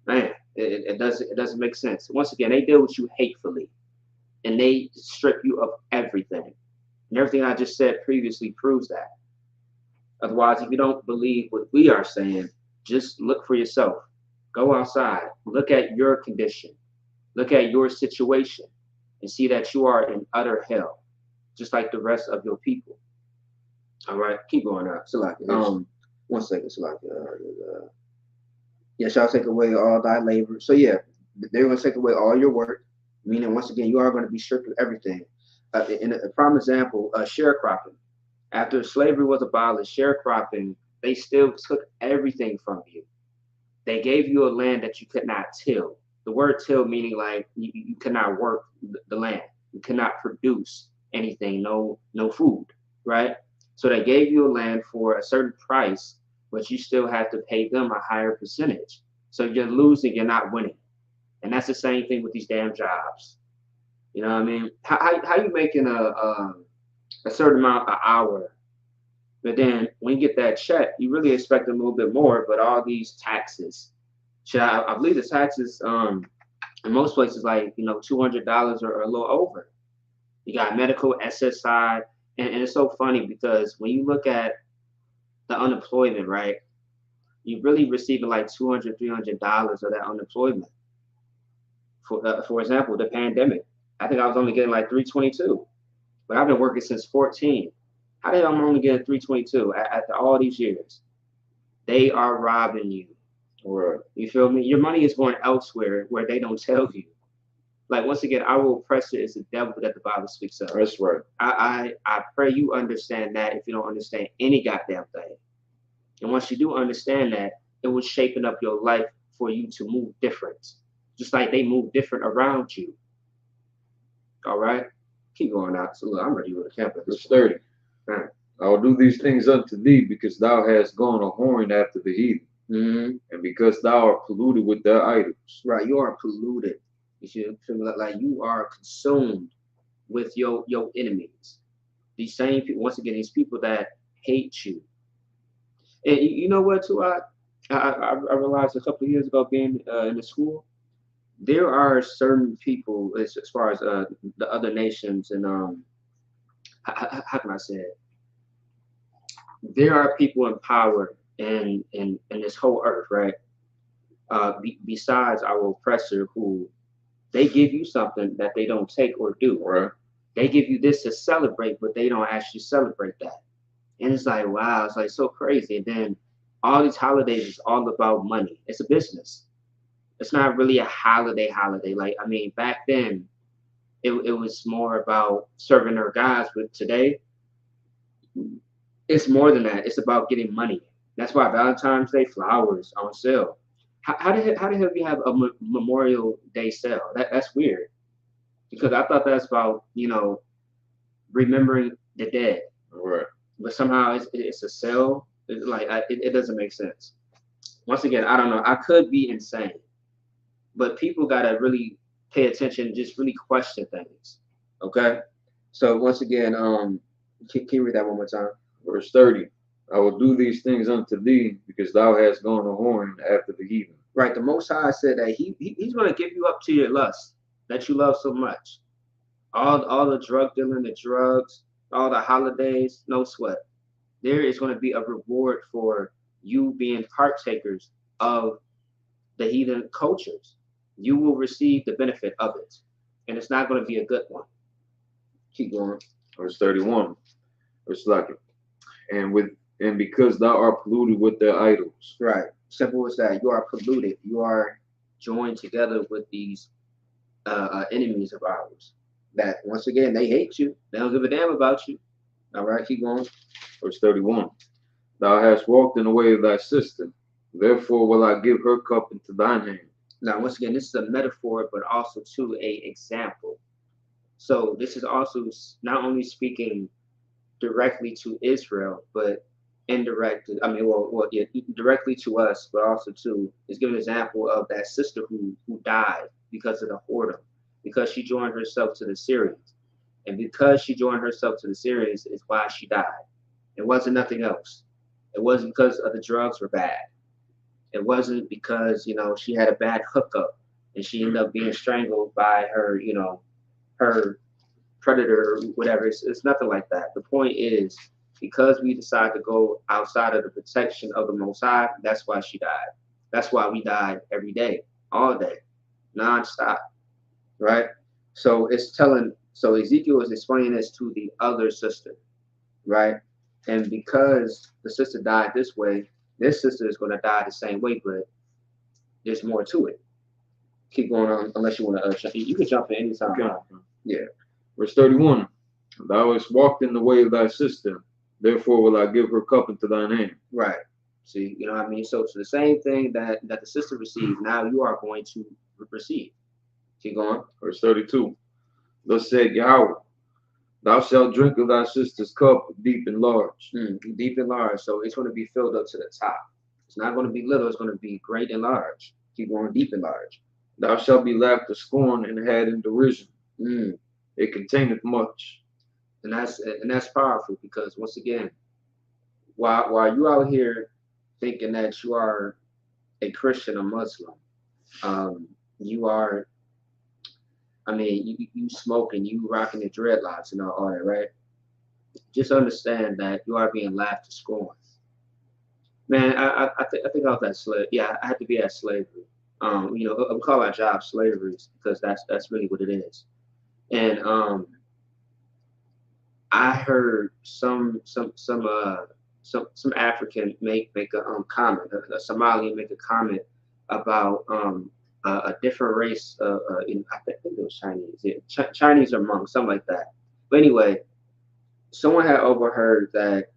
S2: Man, it doesn't make sense. Once again, they deal with you hatefully and they strip you of everything. And everything I just said previously proves that. Otherwise, if you don't believe what we are saying, just look for yourself. Go outside, look at your condition, look at your situation, and see that you are in utter hell, just like the rest of your people. All right, keep going up. Salaki. 1 second, Salaki. Yeah, shall take away all thy labor. So yeah, they're going to take away all your work, meaning once again, you are going to be stripped of everything. In a prime example, sharecropping. After slavery was abolished, sharecropping, they still took everything from you. They gave you a land that you could not till. The word till meaning like you could not work the land. You could not produce anything, no food, right? So they gave you a land for a certain price, but you still have to pay them a higher percentage. So you're losing, you're not winning. And that's the same thing with these damn jobs. You know what I mean? How you making a certain amount an hour, but then when you get that check, you really expect a little bit more, but all these taxes. I believe the taxes in most places like, $200 or a little over. You got medical, SSI, and it's so funny because when you look at the unemployment, right, you're really receiving like $200, $300 of that unemployment. For example, the pandemic, I think I was only getting like $322, but I've been working since 14. How the hell I'm only getting $322 after all these years? They are robbing you.
S3: Right.
S2: You feel me? Your money is going elsewhere where they don't tell you. Like, once again, our oppressor is the devil that the Bible speaks of.
S3: That's right.
S2: I pray you understand that if you don't understand any goddamn thing. And once you do understand that, it will shaping up your life for you to move different. Just like they move different around you. All right? Keep going out. So look, I'm ready to go to camp.
S3: It's 30.
S2: Right.
S3: I will do these things unto thee because thou hast gone a whoring after the heathen, and because thou art polluted with their idols.
S2: Right, you are polluted. You should feel like you are consumed with your enemies. These same people, once again, these people that hate you. And you know what, too? I realized a couple of years ago being in the school, there are certain people as far as the other nations and how can I say it? There are people in power in this whole earth, right? Besides our oppressor, who they give you something that they don't take or do.
S3: Right.
S2: They give you this to celebrate, but they don't actually celebrate that. And it's like, wow, it's like so crazy. And then all these holidays is all about money. It's a business. It's not really a holiday. Like, I mean, back then, it was more about serving our gods, but today, it's more than that. It's about getting money. That's why Valentine's Day flowers on sale. How the hell you have a Memorial Day sale? That's weird. Because I thought that's about, remembering the dead.
S3: Right.
S2: But somehow it's a sale. It's like it doesn't make sense. Once again, I don't know. I could be insane, but people gotta really pay attention, just really question things. Okay. So once again, can you read that one more time?
S3: Verse 30. I will do these things unto thee because thou hast gone a whoring after the heathen.
S2: Right. The Most High said that he's going to give you up to your lust that you love so much. All the drug dealing, the drugs, all the holidays, no sweat. There is going to be a reward for you being partakers of the heathen cultures. You will receive the benefit of it, and it's not going to be a good one. Keep going.
S3: Verse 31. Verse like it. And because thou art polluted with their idols.
S2: Right. Simple as that. You are polluted. You are joined together with these enemies of ours. That once again they hate you. They don't give a damn about you. All right, keep going.
S3: Verse 31. Thou hast walked in the way of thy sister. Therefore will I give her cup into thine hand.
S2: Now, once again, this is a metaphor, but also to a example. So this is also not only speaking directly to Israel, but indirectly, directly to us, but also is giving an example of that sister who died because of the whoredom, because she joined herself to the Syrians. And because she joined herself to the Syrians is why she died. It wasn't nothing else. It wasn't because of the drugs were bad. It wasn't because, she had a bad hookup and she ended up being strangled by her, her predator or whatever. It's nothing like that. The point is, because we decide to go outside of the protection of the Most High, that's why she died. That's why we died every day, all day, nonstop, right? So so Ezekiel is explaining this to the other sister, right? And because the sister died this way, this sister is going to die the same way, but there's more to it. Keep going on, unless you want to. You can jump in anytime.
S3: Okay.
S2: Yeah.
S3: Verse 31. Thou hast walked in the way of thy sister. Therefore will I give her cup into thine hand.
S2: Right. See, you know what I mean? So the same thing that the sister received, now you are going to receive. Keep going.
S3: Verse 32. Thus said Yahweh, thou shalt drink of thy sister's cup deep and large.
S2: Deep and large. So it's going to be filled up to the top. It's not going to be little. It's going to be great and large. Keep going. Deep and large.
S3: Thou shalt be laughed to scorn and had in derision. It containeth much.
S2: And that's powerful, because once again, while you out here thinking that you are a Christian or Muslim, you are, you smoking, you rocking the dreadlocks and all that, right? Just understand that you are being laughed to scorn. Man, I think I was that slave. Yeah, I had to be at slavery. We call our job slavery because that's really what it is. And I heard some African make a comment, a Somali make a comment about a different race. I think it was Chinese, Chinese or Hmong, something like that. But anyway, someone had overheard that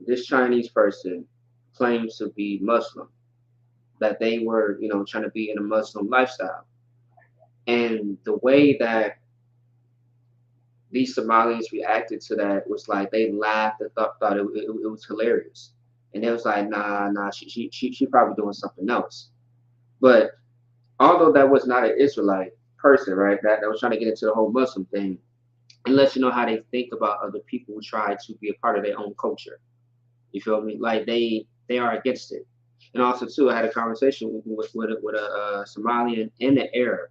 S2: this Chinese person claims to be Muslim, that they were, trying to be in a Muslim lifestyle, and the way that these Somalians reacted to that was like they laughed and thought it was hilarious, and they was like, nah, she probably doing something else. But although that was not an Israelite person, right, that was trying to get into the whole Muslim thing, it lets you know how they think about other people who try to be a part of their own culture. You feel me? Like they are against it. And also too, I had a conversation with a Somalian and an Arab,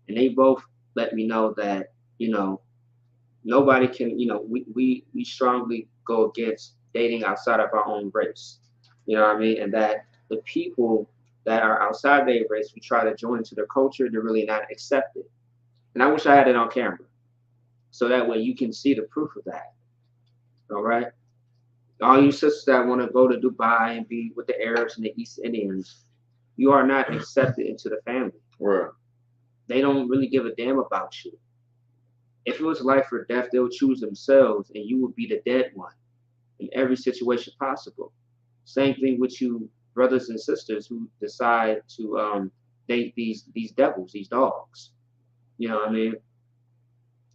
S2: and they both let me know that nobody can, we strongly go against dating outside of our own race. You know what I mean? And that the people that are outside their race, we try to join into their culture, they're really not accepted. And I wish I had it on camera, so that way you can see the proof of that. All right? All you sisters that want to go to Dubai and be with the Arabs and the East Indians, you are not accepted into the family.
S3: Right.
S2: They don't really give a damn about you. If it was life or death, they'll choose themselves, and you will be the dead one in every situation possible. Same thing with you, brothers and sisters who decide to date these devils, these dogs. You know what I mean?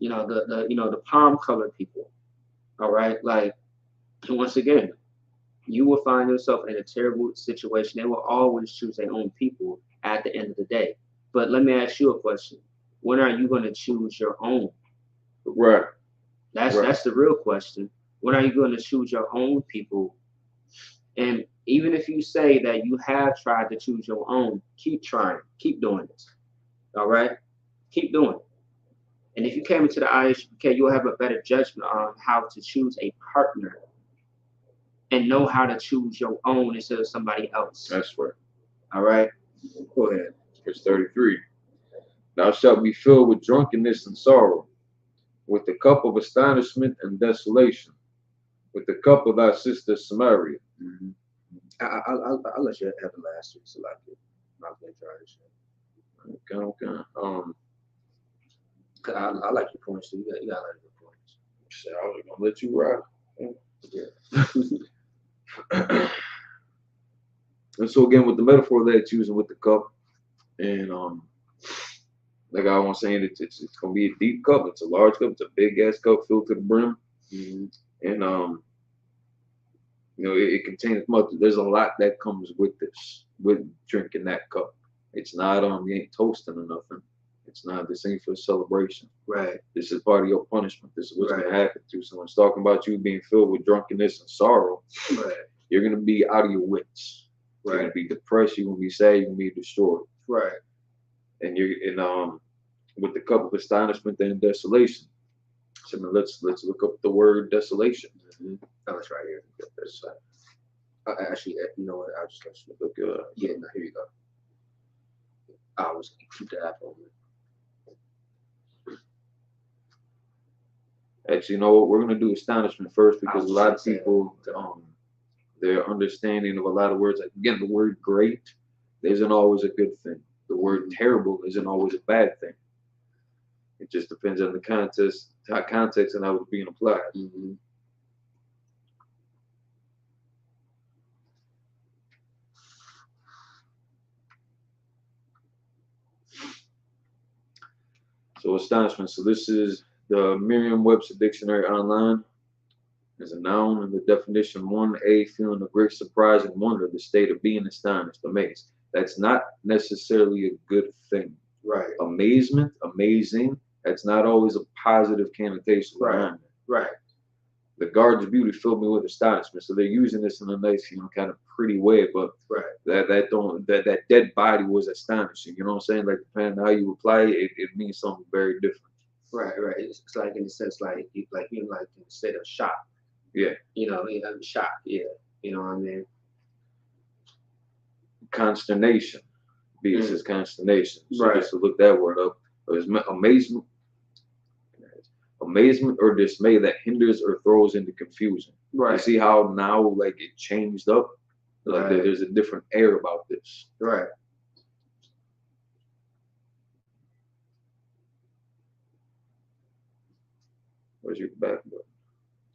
S2: The palm colored people. All right, like once again, you will find yourself in a terrible situation. They will always choose their own people at the end of the day. But let me ask you a question: when are you going to choose your own?
S3: Right.
S2: That's the real question. When are you going to choose your own people? And even if you say that you have tried to choose your own, keep trying, keep doing this. All right, keep doing it. And if you came into the ISUPK, you'll have a better judgment on how to choose a partner and know how to choose your own instead of somebody else.
S3: That's right.
S2: All right, go ahead.
S3: Verse 33. Thou shalt be filled with drunkenness and sorrow, with the cup of astonishment and desolation, with the cup of thy sister Samaria.
S2: Mm-hmm. I'll let you have the last one, so like it. I'm gonna try this shit.
S3: Okay.
S2: I like your points too. You gotta like your points.
S3: So I was gonna let you ride.
S2: Yeah.
S3: And so again, with the metaphor that it's using with the cup, and like I was saying, it's gonna be a deep cup. It's a large cup. It's a big ass cup filled to the brim, and it contains much. There's a lot that comes with this, with drinking that cup. It's not you ain't toasting or nothing. It's not. This ain't for celebration.
S2: Right.
S3: This is part of your punishment. This is what's gonna happen to you. Someone's talking about you being filled with drunkenness and sorrow.
S2: Right.
S3: You're gonna be out of your wits. Right. You're gonna be depressed. You're gonna be sad. You're gonna be destroyed.
S2: Right.
S3: And with the cup of astonishment and desolation. So let's look up the word desolation.
S2: Oh, it's right here. That's actually, you know what? I'll just let you
S3: look.
S2: Yeah, no, here you go. I was keep the app open.
S3: Actually, you know what? We're gonna do astonishment first because a lot of people, their understanding of a lot of words. Like again, the word great isn't always a good thing. The word terrible isn't always a bad thing. It just depends on the context and how it's being applied. So astonishment. So this is the Merriam-Webster Dictionary online. As a noun, and the definition 1A, feeling of great surprise and wonder, the state of being astonished, amazed. That's not necessarily a good thing.
S2: Right.
S3: Amazement, amazing. That's not always a positive connotation.
S2: Right.
S3: The Guard's beauty filled me with astonishment. So they're using this in a nice, kind of pretty way, but that dead body was astonishing. You know what I'm saying? Like depending on how you apply it, it means something very different.
S2: Right. It's like in the sense like in the state of shock.
S3: Yeah.
S2: Shock. Yeah. You know what I mean?
S3: Consternation. B says consternation. So just to look that word up, it was amazement or dismay that hinders or throws into confusion. Right. You see how now like it changed up? Like there's a different air about this.
S2: Right.
S3: Where's your back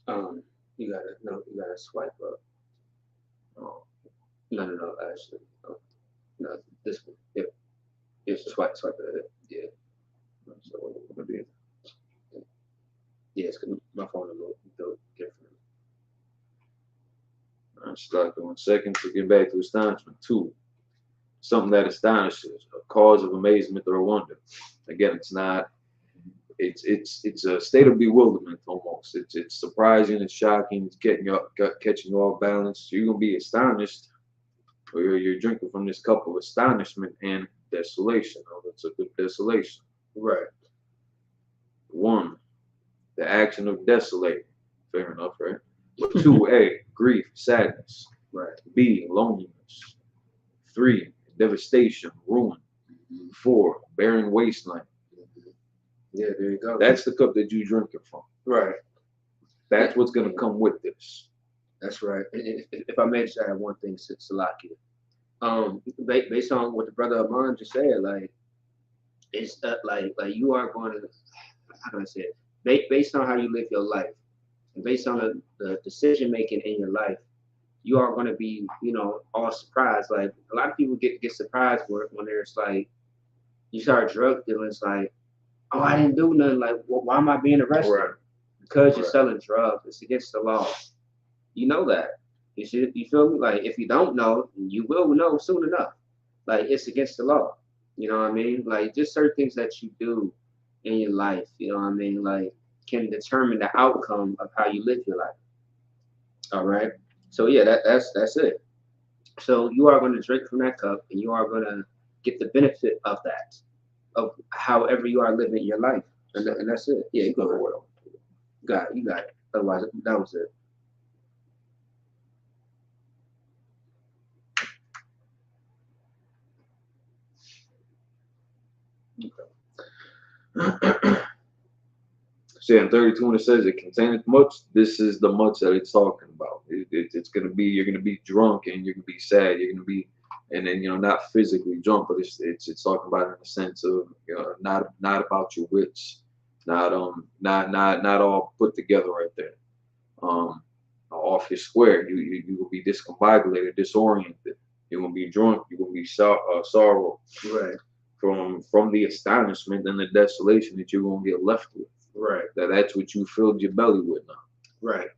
S3: button?
S2: You gotta swipe up. Oh. No, actually. Oh. No, this one. Yep. Yeah. Swipe it. Yeah.
S3: So what would it be?
S2: Yes, my phone a little different.
S3: Just like 1 second to get back to astonishment. 2, something that astonishes, a cause of amazement or wonder. Again, it's not. It's a state of bewilderment almost. It's surprising, it's shocking, it's catching you off balance. So you're gonna be astonished, or you're drinking from this cup of astonishment and desolation. Oh, that's a good desolation.
S2: Right.
S3: 1, the action of desolating. Fair enough, right? But 2, A, grief, sadness.
S2: Right.
S3: B, loneliness. 3, devastation, ruin. 4, barren wasteland.
S2: Yeah, there you go.
S3: That's the cup that you're drinking from.
S2: Right.
S3: That's what's going to come with this.
S2: That's right. If I may just add one thing, Salakia. Based on what the brother Amon just said, like it's like you are going to, how can I say it? Based on how you live your life, and based on the decision making in your life, you are going to be, all surprised. Like a lot of people get surprised when there's like you start drug dealing. It's like, oh, I didn't do nothing. Like, why am I being arrested?
S3: Right.
S2: Because you're selling drugs. It's against the law. You know that. You feel me? Like, if you don't know, you will know soon enough. Like, it's against the law. You know what I mean? Like, just certain things that you do in your life, you know what I mean? Like, can determine the outcome of how you live your life. All right? So, yeah, that's it. So, you are going to drink from that cup, and you are going to get the benefit of that, of however you are living your life. And that's it. Yeah, you go for it. You got it. Otherwise, that was it.
S3: See, in 32, when it says it containeth much, this is the much that it's talking about. It's going to be, you're going to be drunk and you're going to be sad. You're going to be, and then, not physically drunk, but it's talking about in the sense of, not about your wits, not all put together right there. Off your square, you will be discombobulated, disoriented. You're going to be drunk. You're going to be sorrow.
S2: Right.
S3: From the astonishment and the desolation that you're going to get left with.
S2: Right.
S3: That's what you filled your belly with now.
S2: Right.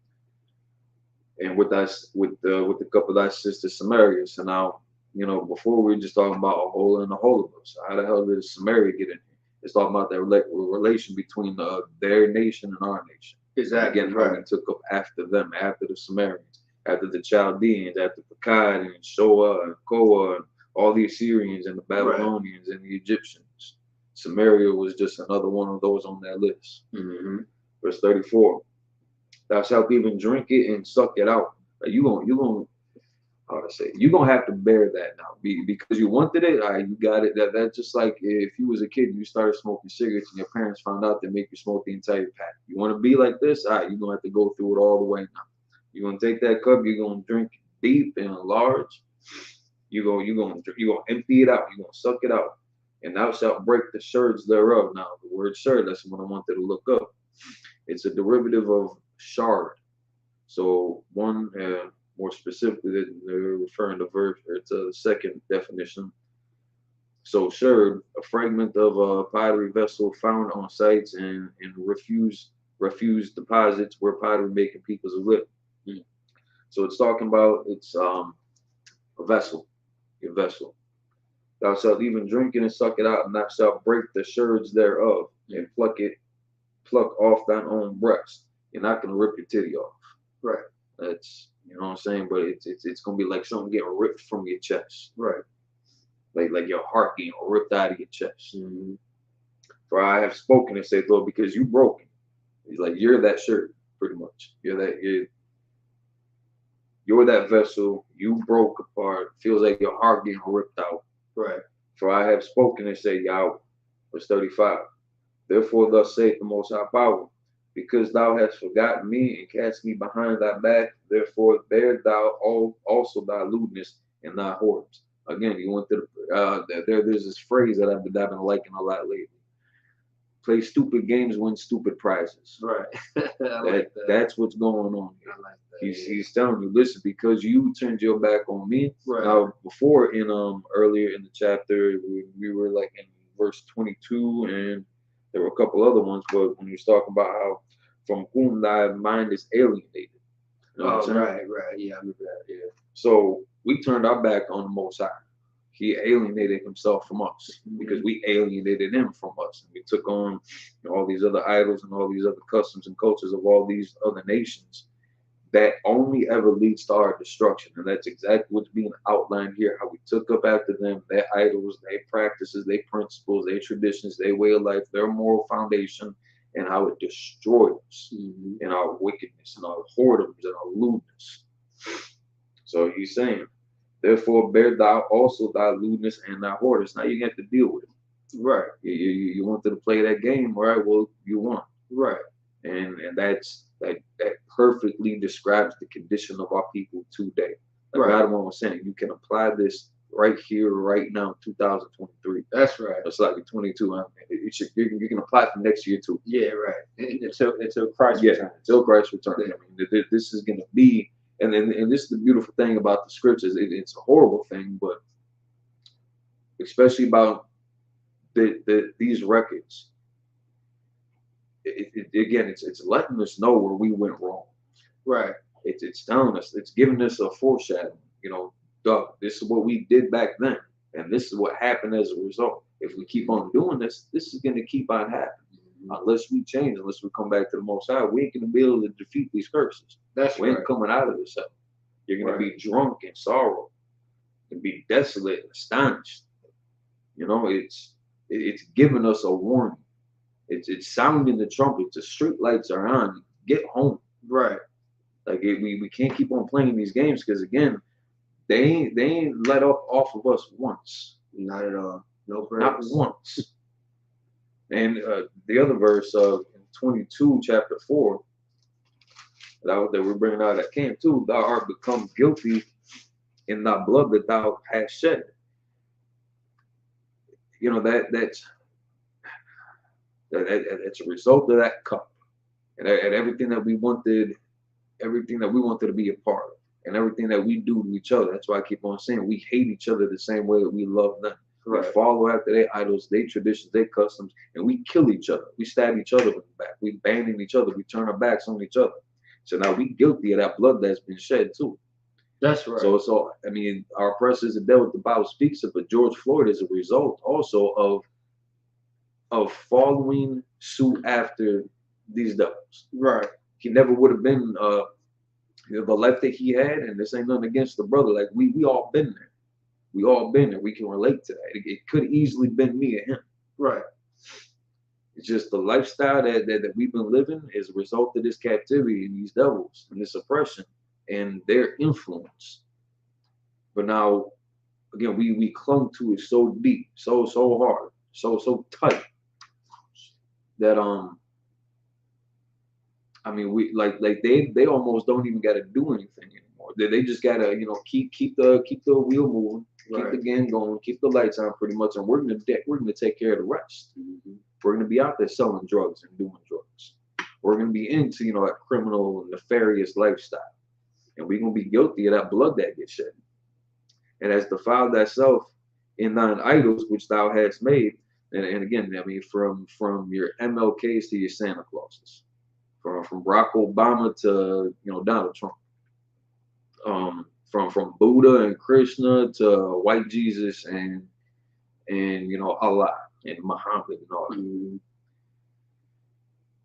S3: And with the cup of thy sister Samaria. So now, before we were just talking about a hole in the hole of us. How the hell did Samaria get in here? It's talking about that relation between their nation and our nation.
S2: Exactly.
S3: Again, how we took up after them, after the Sumerians, after the Chaldeans, after Pekah and Shoah and Koa and all the Assyrians and the Babylonians and the Egyptians. Samaria was just another one of those on that list.
S2: Mm-hmm.
S3: Verse 34. Thou shalt even drink it and suck it out. You're gonna have to bear that now. Because you wanted it, all right, you got it. That's just like if you was a kid and you started smoking cigarettes and your parents found out they make you smoke the entire pack. You want to be like this, all right, you're gonna have to go through it all the way now. You're gonna take that cup, you're gonna drink deep and large. You're gonna empty it out, you're gonna suck it out. And thou shalt break the sherds thereof. Now, the word sherd, that's what I wanted to look up. It's a derivative of shard. So one, more specifically, they're referring to verse, it's a second definition. So sherd, a fragment of a pottery vessel found on sites and refused deposits where pottery making peoples live. So it's talking about, it's a vessel, your vessel. Thou shalt even drink it and suck it out, and thou shalt break the sherds thereof, and pluck off thine own breast. You're not gonna rip your titty off.
S2: Right.
S3: That's, you know what I'm saying? But it's gonna be like something getting ripped from your chest.
S2: Right.
S3: Like your heart getting ripped out of your chest.
S2: Mm-hmm.
S3: For I have spoken and said, Lord, because you broken. He's like, you're that shirt, pretty much. You're that vessel. You broke apart. Feels like your heart getting ripped out.
S2: Right.
S3: For I have spoken and said, Yahweh. Verse 35. Therefore thus saith the Most High Power, because thou hast forgotten me and cast me behind thy back, therefore bear thou also thy lewdness and thy whoredoms. Again, you went to there's this phrase that I've been liking a lot lately. Play stupid games, win stupid prizes.
S2: Right.
S3: That's what's going on here.
S2: I like that.
S3: He's telling you, listen, because you turned your back on me.
S2: Right.
S3: Now, before in earlier in the chapter, we were like in verse 22, and there were a couple other ones, but when he was talking about how from whom thy mind is alienated. You know what I'm saying?
S2: Right. Yeah, I remember that. Yeah.
S3: So we turned our back on the Most High. He alienated himself from us because we alienated him from us. And we took on all these other idols and all these other customs and cultures of all these other nations that only ever leads to our destruction. And that's exactly what's being outlined here, how we took up after them, their idols, their practices, their principles, their traditions, their way of life, their moral foundation, and how it destroyed us in our wickedness and our whoredoms and our lewdness. So he's saying, therefore bear thou also thy lewdness and thy whoredom. Now you have to deal with it.
S2: Right.
S3: You wanted to play that game, right? Well, you won.
S2: Right.
S3: And that perfectly describes the condition of our people today. Like God was saying, you can apply this right here, right now, 2023.
S2: That's right.
S3: It's like 22. You can apply it for next year too.
S2: Yeah, right. Until Christ returns.
S3: Until Christ returns. I mean, this is going to be, and this is the beautiful thing about the scriptures. It's a horrible thing, but especially about these records. Again, it's letting us know where we went wrong.
S2: Right.
S3: It's telling us, it's giving us a foreshadowing. This is what we did back then, and this is what happened as a result. If we keep on doing this, this is going to keep on happening. Unless we change, unless we come back to the Most High, we ain't going to be able to defeat these curses. We ain't coming out of this. You're going to be drunk in sorrow, and be desolate and astonished. It's giving us a warning. It's sounding the trumpet. The street lights are on. Get home.
S2: Right.
S3: Like we can't keep on playing these games because again, they ain't let off of us once.
S2: Not at all. No breaks.
S3: Not once. And the other verse of 22, chapter 4, that we're bringing out that came too. Thou art become guilty in thy blood that thou hast shed. That's a result of that cup, and everything that we wanted to be a part of, and everything that we do to each other. That's why I keep on saying we hate each other the same way that we love them. Right. We follow after their idols, their traditions, their customs, and we kill each other. We stab each other in the back. We abandon each other. We turn our backs on each other. So now we guilty of that blood that's been shed too.
S2: That's right.
S3: So I mean, our oppressor is the devil. The Bible speaks of, but George Floyd is a result also of following suit after these devils.
S2: Right.
S3: He never would have been the life that he had, and this ain't nothing against the brother. Like we all been there. We all been there. We can relate to that. It could easily been me and him.
S2: Right.
S3: It's just the lifestyle that we've been living is a result of this captivity and these devils and this oppression and their influence. But now, again, we clung to it so deep, so hard, so tight that I mean, we like they almost don't even got to do anything anymore. They just gotta keep the wheel moving, keep the gang going, keep the lights on pretty much, and we're gonna take care of the rest. We're gonna be out there selling drugs and doing drugs. We're gonna be into that criminal and nefarious lifestyle, and we're gonna be guilty of that blood that gets shed. And as defiled thyself in thine idols which thou hast made, and again, I mean, from your MLKs to your Santa Clauses. From Barack Obama to Donald Trump, from Buddha and Krishna to white Jesus and Allah and Muhammad and all that.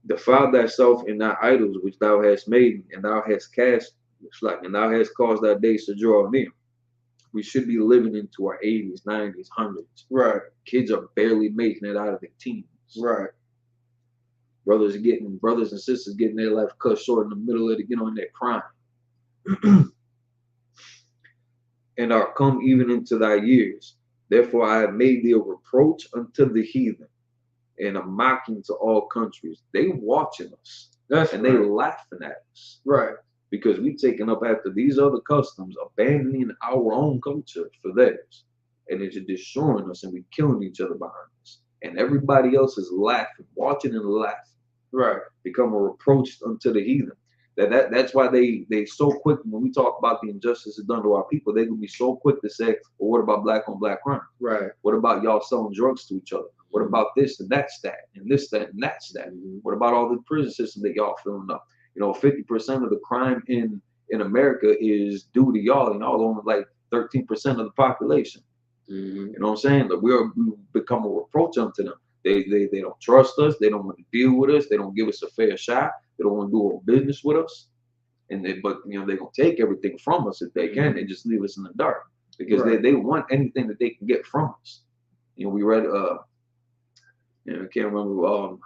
S3: Defile thyself in thy idols which thou hast made, and thou hast and thou hast caused thy days to draw near. We should be living into our 80s, 90s, 100s. Right. Kids are barely making it out of their teens. Right. Brothers and sisters getting their life cut short in the middle of in their crime. And are come even into thy years. Therefore I have made thee a reproach unto the heathen, and a mocking to all countries. They watching us. They laughing at us. Right. Because we taking up after these other customs, abandoning our own culture for theirs. And it's destroying us, and we killing each other behind us. And everybody else is laughing, watching and laughing. Right. Become a reproach unto the heathen. That's why they so quick when we talk about the injustices done to our people, they can be so quick to say, well, what about black on black crime? Right. What about y'all selling drugs to each other? What about this and that's that, and this, that, and that's that? What about all the prison system that y'all filling up? 50% of the crime in America is due to y'all, and y'all only like 13% of the population. You know what I'm saying? Like we become a reproach unto them. They don't trust us. They don't want to deal with us. They don't give us a fair shot. They don't want to do business with us. But they're gonna take everything from us if they can. They just leave us in the dark because they want anything that they can get from us. We read I can't remember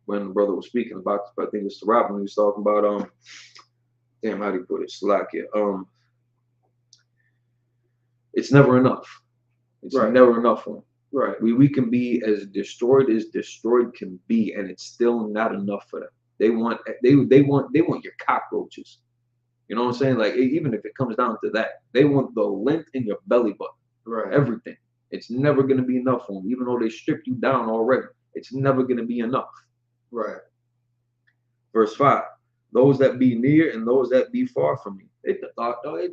S3: when the brother was speaking about, I think it's the rapper, when he was talking about how do you put it? Slack it. It's never enough. It's never enough for them. Right. We can be as destroyed can be, and it's still not enough for them. They want your cockroaches. You know what I'm saying? Like even if it comes down to that, they want the lint in your belly button. Right. Everything. It's never gonna be enough for them, even though they stripped you down already. It's never gonna be enough. Right. Verse 5. Those that be near and those that be far from me. It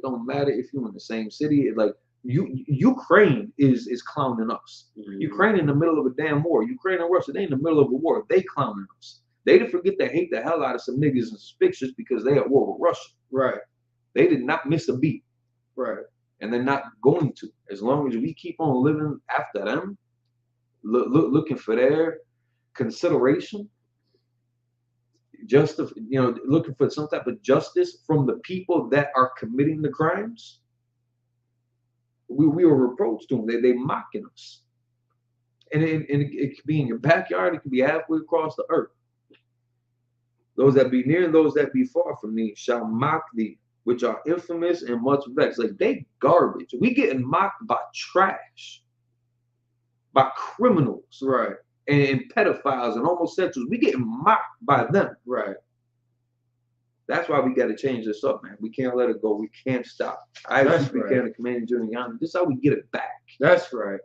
S3: don't matter if you're in the same city. Like Ukraine is clowning us. Ukraine in the middle of a damn war. Ukraine and Russia, they in the middle of a war. They clowning us. They didn't forget to hate the hell out of some niggas and pictures because they at war with Russia. Right. They did not miss a beat. Right. And they're not going to. As long as we keep on living after them, looking for their consideration, looking for some type of justice from the people that are committing the crimes, we are reproached to them. They mocking us. And it could be in your backyard. It could be halfway across the earth. Those that be near and those that be far from me shall mock thee, which are infamous and much vexed. Like they garbage. We getting mocked by trash, by criminals, right, and pedophiles and homosexuals. We getting mocked by them, right. That's why we got to change this up, man. We can't let it go. We can't stop. I actually can command you and this is how we get it back. That's right.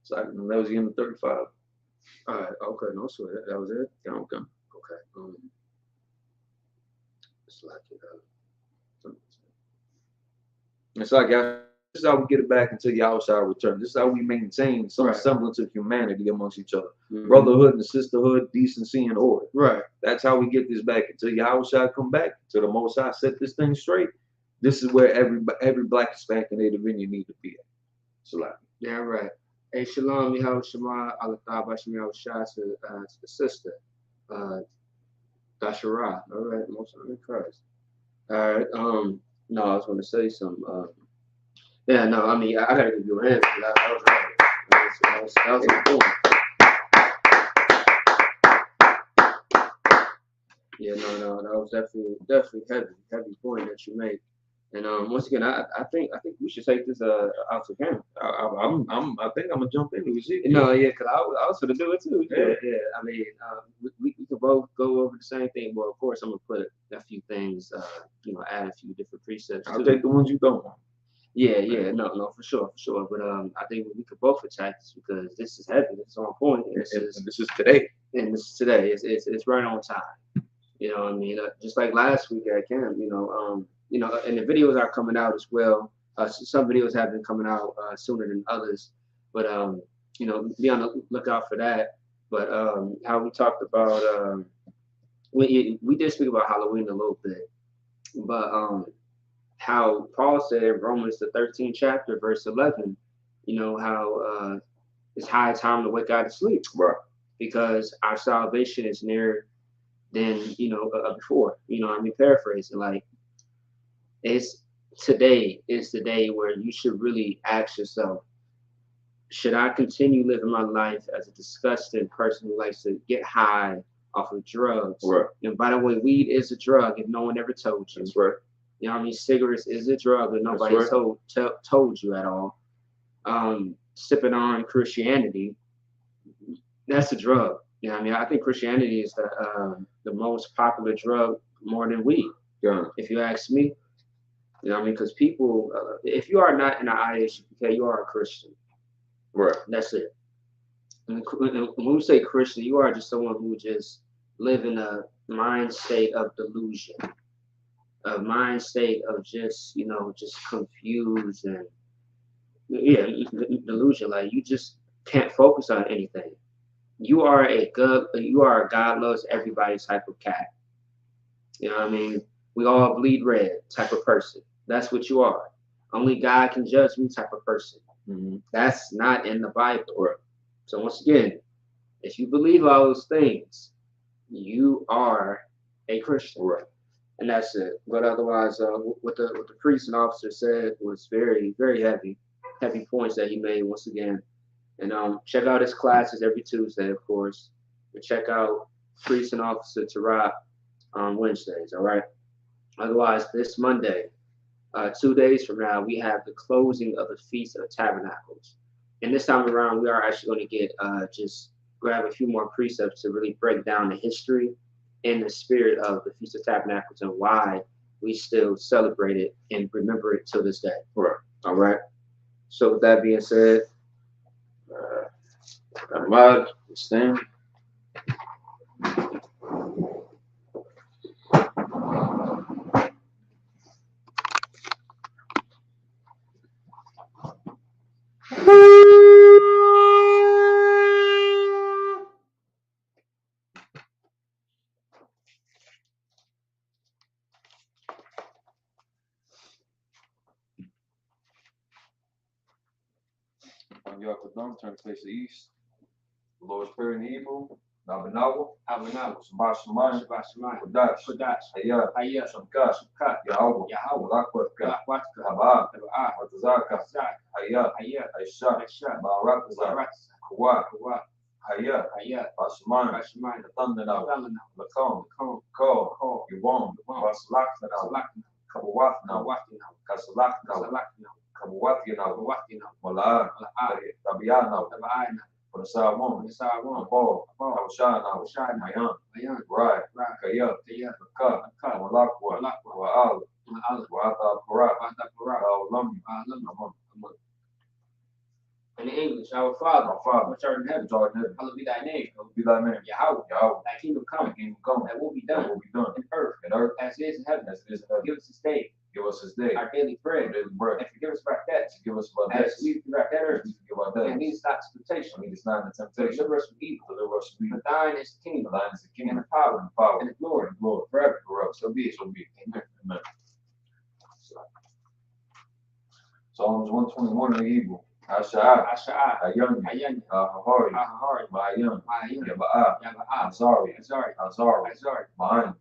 S3: So that was the end of 35. All right. Okay. No sweat. That was it. Yeah, okay. Okay. It's like it's like this is how we get it back until Yahweh shall return. This is how we maintain some semblance of humanity amongst each other, brotherhood and sisterhood, decency and order. Right. That's how we get this back until Yahweh shall come back. Till the Most High set this thing straight. This is where every Black, Hispanic, and Native Indian need to be at. Salam. Yeah. Right. Hey, shalom, Yahweh Shema, Allah Bashim Yahweh Shah to the sister, Dashara. All right, most of them Christ. All right. No, I was going to say some. Yeah, no, I mean, I gotta give you a hand for that. That was important. Yeah, no, that was definitely heavy point that you made. And once again, I think we should take this out to camera. I think I'm gonna jump into Ezekiel. No, yeah, because I was gonna do it too. Yeah. I mean, we could both go over the same thing. Well, of course, I'm gonna put a few things, add a few different precepts. I'll take the ones you don't want. Yeah, no, for sure. But I think we could both attack this because this is heavy. It's on point. This is today. And this is today. It's right on time. You know what I mean? Just like last week at camp, and the videos are coming out as well. Some videos have been coming out sooner than others, but be on the lookout for that. But how we talked about, we did speak about Halloween a little bit, but how Paul said in Romans the 13th chapter, verse 11, how it's high time to wake out of sleep, right? Because our salvation is nearer than before. Paraphrasing, like, today is the day where you should really ask yourself, should I continue living my life as a disgusting person who likes to get high off of drugs? Right. And by the way, weed is a drug if no one ever told you. That's right. You know what I mean? Cigarettes is a drug that nobody told you at all. Sipping on Christianity, that's a drug. You know what I mean? I think Christianity is the most popular drug, more than weed. Yeah. If you ask me. You know what I mean? Because people, if you are not in the IHPK, you are a Christian. Right. That's it. And when we say Christian, you are just someone who just live in a mind state of delusion, a mind state of just confused and
S2: Yeah, delusion. Like you just can't focus on anything. You are a God loves everybody type of cat. You know what I mean? We all bleed red type of person. That's what you are. Only God can judge me type of person.
S3: Mm-hmm.
S2: That's not in the Bible. Right. So once again, if you believe all those things, you are a Christian.
S3: Right.
S2: And that's it. But otherwise, what the priest and officer said was very, very heavy points that he made once again. And check out his classes every Tuesday, of course. And check out Priest and Officer Tarot on Wednesdays, all right? Otherwise, this Monday, 2 days from now, we have the closing of the Feast of Tabernacles. And this time around, we are actually going to get just grab a few more precepts to really break down the history and the spirit of the Feast of Tabernacles and why we still celebrate it and remember it till this day.
S3: Right.
S2: All right. So with that being said,
S3: Ahmad, stand. On your Akadam, turn to face the east. The Lord's Prayer in Hebrew. Nabanawa. Shabbat Shemayim. Kodash. Hayah. Shamkat. Yahweh. Rakwatka. Habah. Watazaka. Hayah. Aisha. Barakazar. Kawak. Hayah. Bashemayim. Thundanawa. Lakom. Ko. Yawam. Vasalaknanawa. Kabawatnawa. Kasalaknawa. Kabawatnawa. Malaa. Tabianawa. For the Salmon, Paul, Hawashana, Mayan, Right, Kayab, Ka, Malakwa, Wa'al, Wa'ata Parah,
S2: in English, our Father, which art in heaven, hallowed be thy name. Yahweh, thy kingdom come, that will be done in earth, as it is in heaven. Give us this day our daily bread, and forgive us our debts, as we forgive our debtors, and lead us not to temptation, deliver us from evil. For thine is the kingdom, and the power, and the glory, forever. So be it.
S3: Amen. Psalms 121 in the Hebrew. Asha'a, Ayani, Ahari, Ma'ayan, Yaba'a, Azari, Ma'an,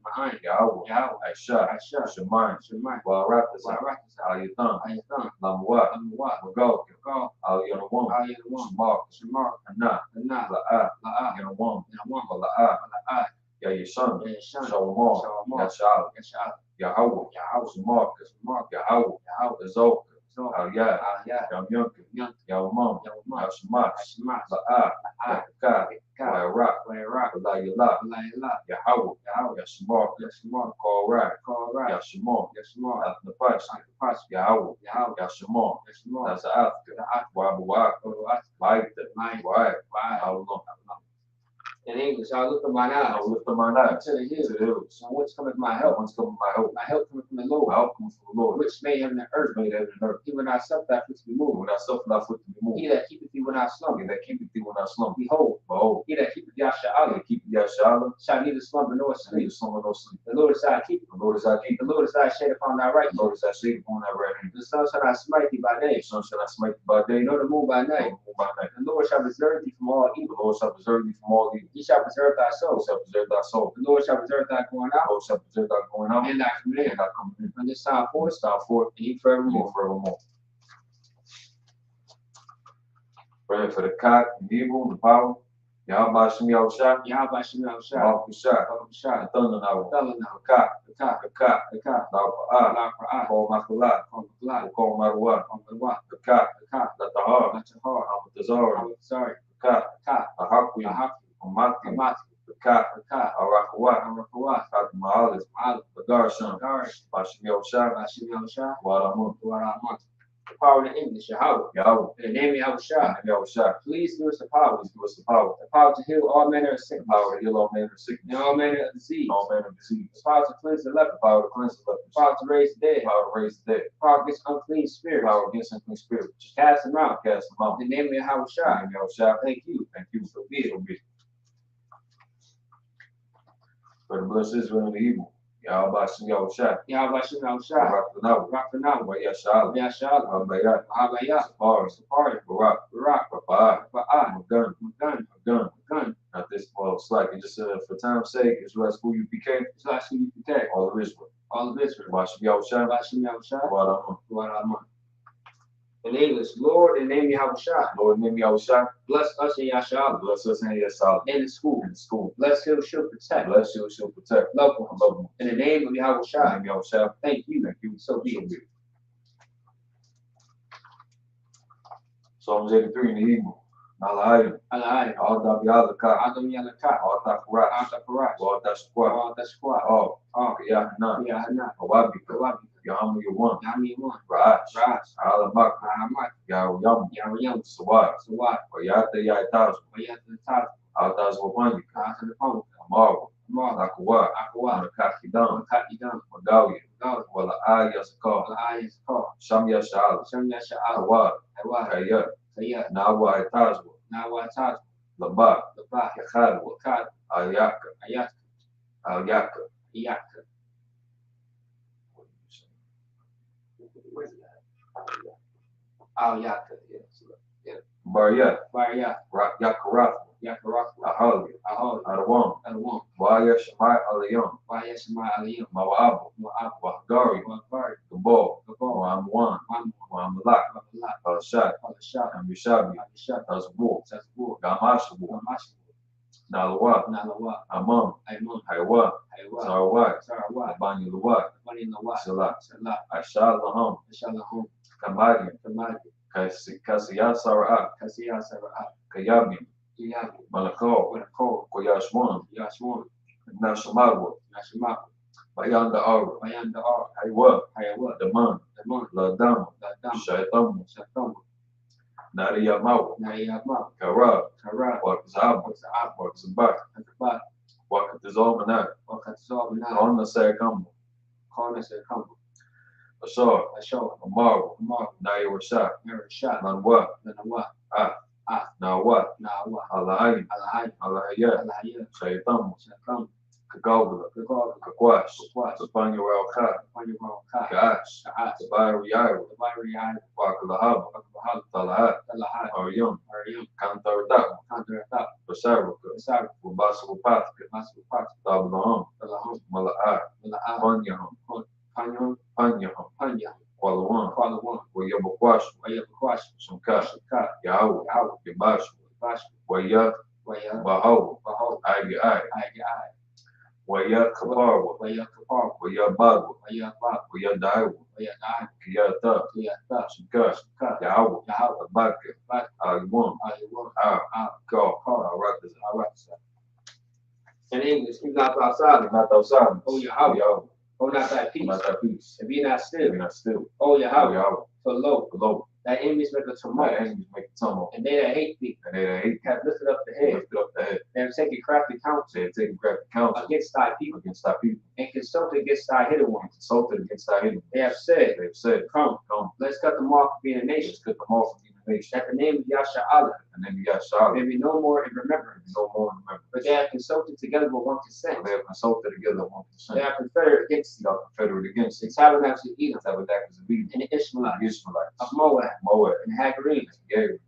S3: Yahweh, Aisha, Shemayim, Wa'aratazah, Ayatan, Lamwa, Magog, Al-Yanawam, Shamar, Ana, La'a, Yanawam, La'a, Yayisham, Shalomar, Yasha'al, Yahweh, Shamar, Yahweh, Azok, Aliyah, Yamyunkin, Yawamam, Yashmat, La'a, Yakak, Wa'arak, Layala, Yahweh, Yashmar, Korak, Yashmar, Nafash, Yahweh, Yashmar, Naza'atka, Wa'abuak, Ma'ikta, Wa'ak,
S2: In English, I lift up mine eyes to the hills. So whence cometh my help? My help cometh from the Lord, which made heaven and earth. He will not suffer thy foot to be moved. He that keepeth thee will not slumber. Behold, he that keepeth Yasha'ala shall neither slumber nor sleep. The Lord is thy keeper. The Lord is thy shade upon thy right hand. The sun shall not smite thee by day, nor the moon by night. The Lord shall preserve thee from all evil. He shall preserve thy soul. The Lord shall preserve thy going out, and thy coming in. From this time forth, and he forevermore.
S3: Praying for the cock, the eagle, the power. Yahweh Shem Yahushua. Baruch Thunder now. The cock. La'Qur'an. Kol Makulat. Kol Marwa. The cock. The Tahar. Amatazar. The cock. Ahakwi. Amati. The cock. Arakawat. Ma'alis. The Darshan. Bashem Yahushua. Waramun.
S2: The power in English, Yahweh.
S1: Yahweh.
S2: In the name of Yahushua.
S1: And Yahushua.
S2: Please give us the power.
S1: Please give us the power.
S2: The power to heal all manner of sickness.
S1: The power to heal all manner of sickness.
S2: And all manner of disease.
S1: All manner of disease.
S2: The power to cleanse the leper.
S1: The power to cleanse the lepers.
S2: The power to raise the dead.
S1: The power to raise the dead.
S2: The power against unclean
S1: The
S2: spirits.
S1: power against unclean spirits.
S2: To cast them out.
S1: Cast them out.
S2: In the name of
S1: In
S2: Yahushua.
S1: the name of Yahushua.
S2: Thank you.
S1: Thank you.
S2: So be it.
S1: So be it. For the bless Israel and the evil. Yahweh Shem Yahushua.
S2: Yahweh Shem Yahushua.
S1: Barak Tanaw.
S2: Barak Tanaw.
S1: Yashal.
S2: Yashal.
S1: Mabayat.
S2: Mahabayah.
S1: Safari.
S2: Safari.
S1: Barak.
S2: Barak.
S1: Rafa'ah.
S2: Rafa'ah.
S1: Magun.
S2: Magun.
S1: Magun.
S2: Magun.
S1: Not this, well, it's like it just for time's sake, Israel's who you became.
S2: It's like you protect
S1: All of Israel.
S2: all of Israel.
S1: Yahweh Shem Yahushua.
S2: Yahweh Shem Yahushua.
S1: Barak.
S2: In English, Lord, in the name of Yahushua.
S1: Lord, name Yahushua.
S2: Bless us in Yahshua.
S1: Bless us in Yahshua.
S2: In the school.
S1: In the school.
S2: Bless him, she'll protect.
S1: Bless you, she'll protect.
S2: Love ones.
S1: Love them.
S2: In the name of
S1: In
S2: Yahushua.
S1: the name of Yahushua.
S2: Thank you.
S1: Thank you.
S2: So be it.
S1: Psalms 83 in the Hebrew. Nalahayim.
S2: Alahai.
S1: All Dabialaka.
S2: Adam Yalaka.
S1: All Takurat.
S2: Ataparat.
S1: All Tashqua.
S2: All Tashqua.
S1: All.
S2: All.
S1: Yahna.
S2: Yahana.
S1: Awabi.
S2: Kawabi.
S1: Yahamu Yawan.
S2: Yami one.
S1: Ra'ash.
S2: Raj.
S1: Alamak.
S2: Ahamat.
S1: Yahuyam.
S2: Yawayam.
S1: Sawat.
S2: Sawat.
S1: Oyata Yaitaz.
S2: Wayat the top.
S1: Altaz Wapandi.
S2: Kata the pump.
S1: Amaru.
S2: Amar.
S1: Nakuwa.
S2: Aqua.
S1: Nakakidam.
S2: Makati.
S1: Magawi.
S2: Gaul.
S1: Wala Ayasakar.
S2: Alahai is called.
S1: Sham Yashal.
S2: Shem Yasha'al.
S1: Awad.
S2: Awad.
S1: Kayat.
S2: Kayat.
S1: Nawa Itazwa.
S2: Nawatat.
S1: Labak.
S2: Labah.
S1: Yakhadwa.
S2: Wakat.
S1: Ayaka.
S2: Ayat.
S1: Ayaka.
S2: Yak. Al Yaka. Yes.
S1: Baryat.
S2: Baryat.
S1: Yakarath.
S2: Yakarak.
S1: Ahali.
S2: Ahol.
S1: Adawam.
S2: Alawam.
S1: Waya Shemai Aliyam.
S2: Wayashma Aliyam.
S1: Mawaabu.
S2: Moab.
S1: Wahgari.
S2: Wakari.
S1: Gabal.
S2: Gabal.
S1: Wamwan.
S2: Wan.
S1: Wamalak.
S2: Wamalak.
S1: Alashad.
S2: Alashad.
S1: Amishabi.
S2: Alashad.
S1: Tazbur.
S2: Tazbur.
S1: Gamashabu.
S2: Gamash.
S1: Nalawa.
S2: Nalawa.
S1: Amam.
S2: Aimun.
S1: Haywa.
S2: Haywa.
S1: Sarawat.
S2: Sarawat.
S1: Abani Luwat.
S2: Bani Nawat.
S1: Salah.
S2: Salah.
S1: Ashad Laham.
S2: Shalahum.
S1: Kamadi.
S2: Kamadi.
S1: Kasiyat Sara'at.
S2: Kasiya Sarat.
S1: Kayabi.
S2: Yabi.
S1: Malakal.
S2: Winako.
S1: Koyashwan.
S2: Yashwan.
S1: Nashamagwa.
S2: Nashima.
S1: Bayanda Aru.
S2: Bayan the Ar.
S1: Haywa.
S2: Hayawa.
S1: Daman.
S2: Daman.
S1: Ladam.
S2: Ladam.
S1: Shaitam.
S2: Shatam.
S1: Nariyamawa.
S2: Nayama.
S1: Karab.
S2: Kara.
S1: Wakzab.
S2: Waksaab.
S1: Wakzabat.
S2: Akabat.
S1: Wakatizalmanat.
S2: Wakatzal. Nai.
S1: Konna Sayakambo.
S2: Corners of Kumbo.
S1: Ashar.
S2: Ashok.
S1: Amaru.
S2: Amar.
S1: Nayawashat.
S2: Merishat.
S1: Nanwa.
S2: Nanawa.
S1: Nawat.
S2: Nawa.
S1: Alahayi.
S2: Alahai.
S1: Alahayat.
S2: Alahaya.
S1: Shaitam.
S2: Shatam.
S1: Kagawla.
S2: Gagor.
S1: Kakwash.
S2: Kakwash.
S1: Sapanya Ralkha.
S2: Panyamal Kai.
S1: Kaash.
S2: Kaat.
S1: Sabayri Yaru.
S2: The Byri Eye.
S1: Wakalahab.
S2: Wakabahal.
S1: Talahat.
S2: Talahai.
S1: Aryam.
S2: Ariam.
S1: Kantardak.
S2: Kantaratap.
S1: Basaraka.
S2: Besar.
S1: Wabasawapatka.
S2: Masu Pat.
S1: Tablaham.
S2: Talaham.
S1: Mala'at.
S2: Malaa.
S1: Panyaham.
S2: Panyon.
S1: Panyaham.
S2: Panya.
S1: Kwalawan.
S2: Kwalawan.
S1: Wayabakwash.
S2: Wayabakwash.
S1: Sumkash.
S2: Shakat.
S1: Yahweh.
S2: Yahweh.
S1: Yabash.
S2: Bash.
S1: Waya.
S2: Waya.
S1: Bahaw.
S2: Bahol.
S1: Agi Ai.
S2: Eye.
S1: Waya Kaparwa.
S2: Waya Kapar.
S1: Waya Bagwa.
S2: Waya Bab.
S1: Waya Daiwa.
S2: Waya Dai.
S1: Kiyata.
S2: Kiyata.
S1: Sumkash.
S2: Shakat.
S1: Yahweh.
S2: Yahweh.
S1: Abaka.
S2: Bak.
S1: Agiwan.
S2: Ayawam.
S1: Call.
S2: Call. In English, keep not outside.
S1: Not outside.
S2: Oh, Yahweh.
S1: Yahweh.
S2: Oh, not thy peace.
S1: Not that peace.
S2: And be not still.
S1: Be not still.
S2: Oh, Yahweh.
S1: Yahweh.
S2: For lo,
S1: Below.
S2: thy enemies make a
S1: My
S2: tumult.
S1: enemies make a tumult.
S2: And they that hate thee
S1: And they that hate
S2: have lifted up the head.
S1: lifted up the head.
S2: They have taken crafty counsel
S1: They have taken crafty counsel
S2: against thy people
S1: against thy people.
S2: and consulted against thy hidden
S1: And
S2: ones.
S1: consulted against thy enemies.
S2: They have said,
S1: They have said,
S2: Come,
S1: Come,
S2: let's cut them off from being a nation.
S1: let's cut them off from being a nation.
S2: That the name of Yasha'Allah
S1: And then you got Charlotte.
S2: may be no more in remembrance.
S1: No more remember.
S2: But they have consulted together with one consent.
S1: They have consulted together 1%.
S2: They are confederate against
S1: They are confederate against
S2: the
S1: it.
S2: tabernacles of Edom
S1: Tabernacles of Eden.
S2: and the Ishmaelites
S1: The Ishmaelites.
S2: of Moab
S1: Moab.
S2: and the Hagarenes,
S1: Gary.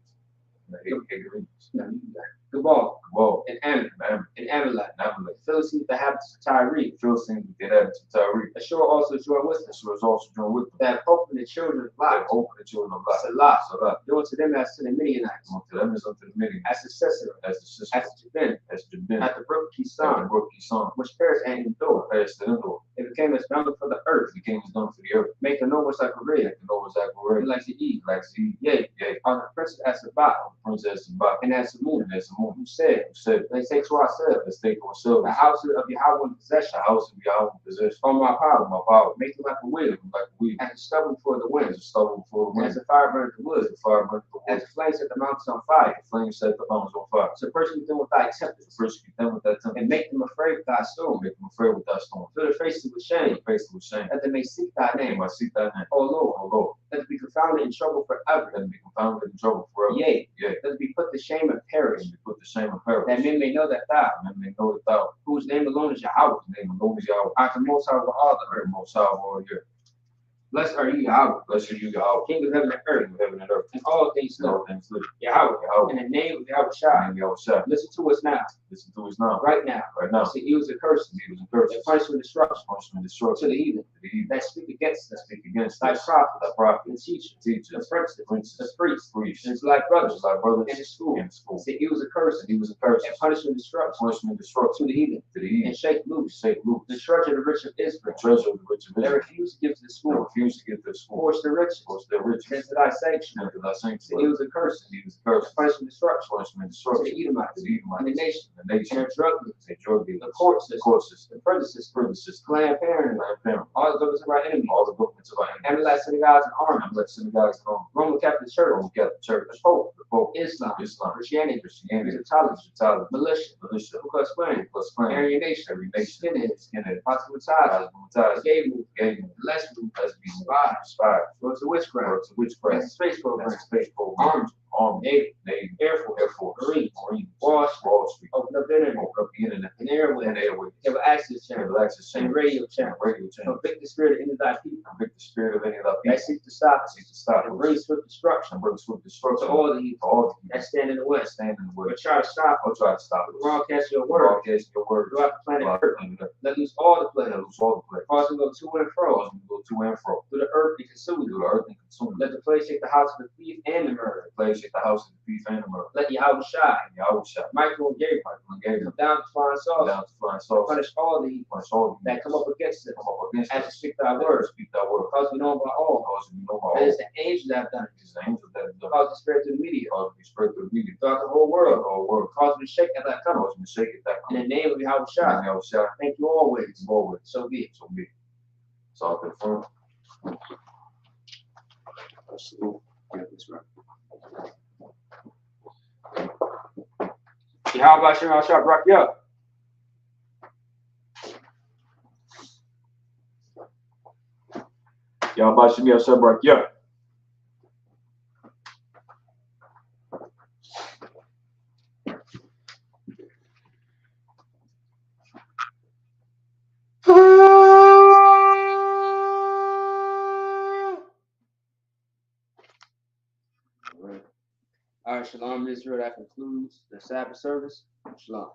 S1: The Hagarenes.
S2: Gabal
S1: Gabal.
S2: and Ammon
S1: Ammon.
S2: and Amalek,
S1: And Amalek.
S2: the Philistines, the habitants of Tyre,
S1: The Philistines with the inhabitants of Tyre.
S2: Ashur also joined with them.
S1: This was also joined with them.
S2: That hope in the children of
S1: They
S2: Lot,
S1: opened the children of Lot.
S2: Salah,
S1: Salah.
S2: doing to them as to the Midianites,
S1: Unto them is unto the Midian.
S2: as to Sisera,
S1: As the sister.
S2: as to Jabin,
S1: As Jabin.
S2: at the brook
S1: At the
S2: Kison,
S1: brook Kison.
S2: which perished and endured.
S1: Passed the Endor.
S2: It became as dung for the earth,
S1: The king is done for the earth.
S2: making no like a red,
S1: The Noah's Zachariah.
S2: like to eat.
S1: Like to eat.
S2: Yea,
S1: Yea.
S2: on the prince as the bottom,
S1: princess of Sabbath.
S2: And that's the moon.
S1: And that's the moon.
S2: Who said, let's take to ourselves,
S1: let's take to ourselves
S2: the house of Yahweh in possession,
S1: the house of Yahweh in possession.
S2: on my power,
S1: My power,
S2: make it like a wheel,
S1: like a wheel,
S2: as a stubble before the wind,
S1: as a stubble before the
S2: and
S1: wind,
S2: as a fire burns the wood,
S1: as a fire burns the wood,
S2: as the flame set the mountains on fire.
S1: the flame set the mountains on fire.
S2: So persecute them with thy tempest,
S1: Persecute them with that temple,
S2: and make them afraid with thy storm.
S1: make them afraid with thy storm.
S2: Fill their faces with shame,
S1: Face with shame,
S2: that they may seek thy
S1: they
S2: name.
S1: might seek thy name.
S2: O Lord,
S1: O Lord,
S2: let them be confounded in trouble forever.
S1: let them be confounded in trouble forever.
S2: Yea,
S1: Yea,
S2: let them be put to shame and perish,
S1: and be put to shame and perish.
S2: that men may know that thou,
S1: And men may know that thou,
S2: whose name alone is Yahweh,
S1: whose name alone is Yahweh,
S2: art the most high over all the earth.
S1: the most high of all the earth.
S2: Blessed are you, Yahweh,
S1: Blessed are you, Yahweh,
S2: King of heaven and earth,
S1: King of heaven and earth,
S2: and all things
S1: and
S2: live.
S1: all things live.
S2: Yahweh,
S1: Yahweh,
S2: in the name of Yahweh
S1: in
S2: Shai,
S1: the name of Yahweh Shai.
S2: listen to us now,
S1: Listen to us now,
S2: right now.
S1: right now.
S2: See, he was a curse,
S1: He was a curse,
S2: and punishment destruction
S1: punishment,
S2: to
S1: destruction,
S2: the heathen
S1: to the heathen
S2: that speak against
S1: that
S2: us,
S1: speak against
S2: thy
S1: us,
S2: prophets,
S1: thy prophets,
S2: and teachers, the
S1: teachers,
S2: princes, the
S1: princes,
S2: priests,
S1: priests,
S2: and his like brothers
S1: just like brothers
S2: in the school.
S1: in school.
S2: See, he was a curse,
S1: And he was a curse,
S2: and punishment destruction
S1: punishment, destruction
S2: to the heathen,
S1: to the heathen,
S2: and shake loose
S1: shake loose
S2: the treasure of the rich of Israel.
S1: the treasure of the rich of
S2: They
S1: Israel.
S2: refused to give to the
S1: They
S2: school,
S1: refused to give their school,
S2: force the riches,
S1: force their riches
S2: into thy sanctuary.
S1: into thy
S2: See, he
S1: sanctuary.
S2: was a curse,
S1: And he was a curse,
S2: and punishment destruction
S1: punishment,
S2: to
S1: destruction
S2: the Edomites,
S1: to the
S2: and the
S1: Edomites,
S2: nation,
S1: the nation,
S2: and their drug dealers,
S1: they drug
S2: the
S1: dealers,
S2: court
S1: the
S2: system,
S1: court system,
S2: the prison system,
S1: prison system,
S2: Planned Parenthood,
S1: Planned Parenthood,
S2: all the governments of our enemies,
S1: all the governments of our enemies,
S2: Amalekites, synagogues, and armies,
S1: Amalek, synagogues, and all,
S2: Roman Catholic Church,
S1: Roman Catholic Church,
S2: the Pope,
S1: the Pope,
S2: Islam,
S1: Islam,
S2: Christianity,
S1: Christianity,
S2: Egyptology,
S1: Egyptology,
S2: militia,
S1: militia,
S2: Ku Klux Klan,
S1: plus Klan,
S2: Aryan Nation,
S1: every nation,
S2: skinheads,
S1: skinhead,
S2: Possibilities,
S1: Cosmotize,
S2: gay movement,
S1: gay movement,
S2: lesbian,
S1: lesbian,
S2: spies,
S1: spies,
S2: works of witchcraft,
S1: works of witchcraft,
S2: that's space program,
S1: that's space program,
S2: arms,
S1: army,
S2: Navy,
S1: Navy,
S2: Air Force,
S1: Air Force,
S2: Marines,
S1: Wall Street,
S2: open up the internet,
S1: open up the internet,
S2: and airways,
S1: and airways,
S2: cable access channel,
S1: cable access
S2: and
S1: channels,
S2: radio
S1: and
S2: channel.
S1: radio channels,
S2: Convict the spirit of any of thy people
S1: convict the spirit of any of thy
S2: that
S1: people,
S2: seek to stop us,
S1: seek to stop
S2: and
S1: us,
S2: bring swift destruction
S1: and bring swift
S2: to
S1: destruction
S2: all the evil
S1: to all the
S2: that
S1: people
S2: stand in the west,
S1: stand in the way,
S2: or try to stop
S1: or
S2: us,
S1: try to stop us,
S2: broadcast your word
S1: broadcast your word
S2: throughout the planet
S1: throughout
S2: Earth.
S1: the planet Earth.
S2: Let loose all the planet,
S1: Let loose all the plagues,
S2: cause them to go to and fro
S1: cause them to go to and fro
S2: through the earth and consume
S1: through
S2: it.
S1: the earth and consume
S2: Let the plague take the house of the thief and the murderer.
S1: the plague shake the house of the thief and the murderer.
S2: Let Yahweh Shai,
S1: And Yahweh shall
S2: Michael and Gabriel
S1: Michael and Gabriel
S2: come down to flying
S1: come
S2: saucers,
S1: down to flying saucers,
S2: punish all the evil
S1: punish all the
S2: that come up against us,
S1: come up against
S2: as you
S1: us,
S2: speak thy
S1: as we
S2: word,
S1: speak thy word,
S2: because we know by all.
S1: cause we know by
S2: That
S1: all,
S2: is the angels that have done it.
S1: it is the angels that have done it,
S2: Cause the spirit through the media,
S1: cause we spread through the media,
S2: throughout the whole
S1: throughout
S2: world.
S1: the whole world,
S2: Cause we to shake at that come.
S1: cause we shake it that
S2: In
S1: come.
S2: the name of Yahweh
S1: And
S2: Shai,
S1: Yahweh shall
S2: thank you always.
S1: forward,
S2: So be it.
S1: so be it. It's all confirmed.
S2: Absolutely. Yeah, that's right. Yahweh Shai shall rock you up.
S1: Yahweh Shemiyah Shabrak, yeah.
S2: All right, Shalom Israel. That concludes the Sabbath service. Shalom.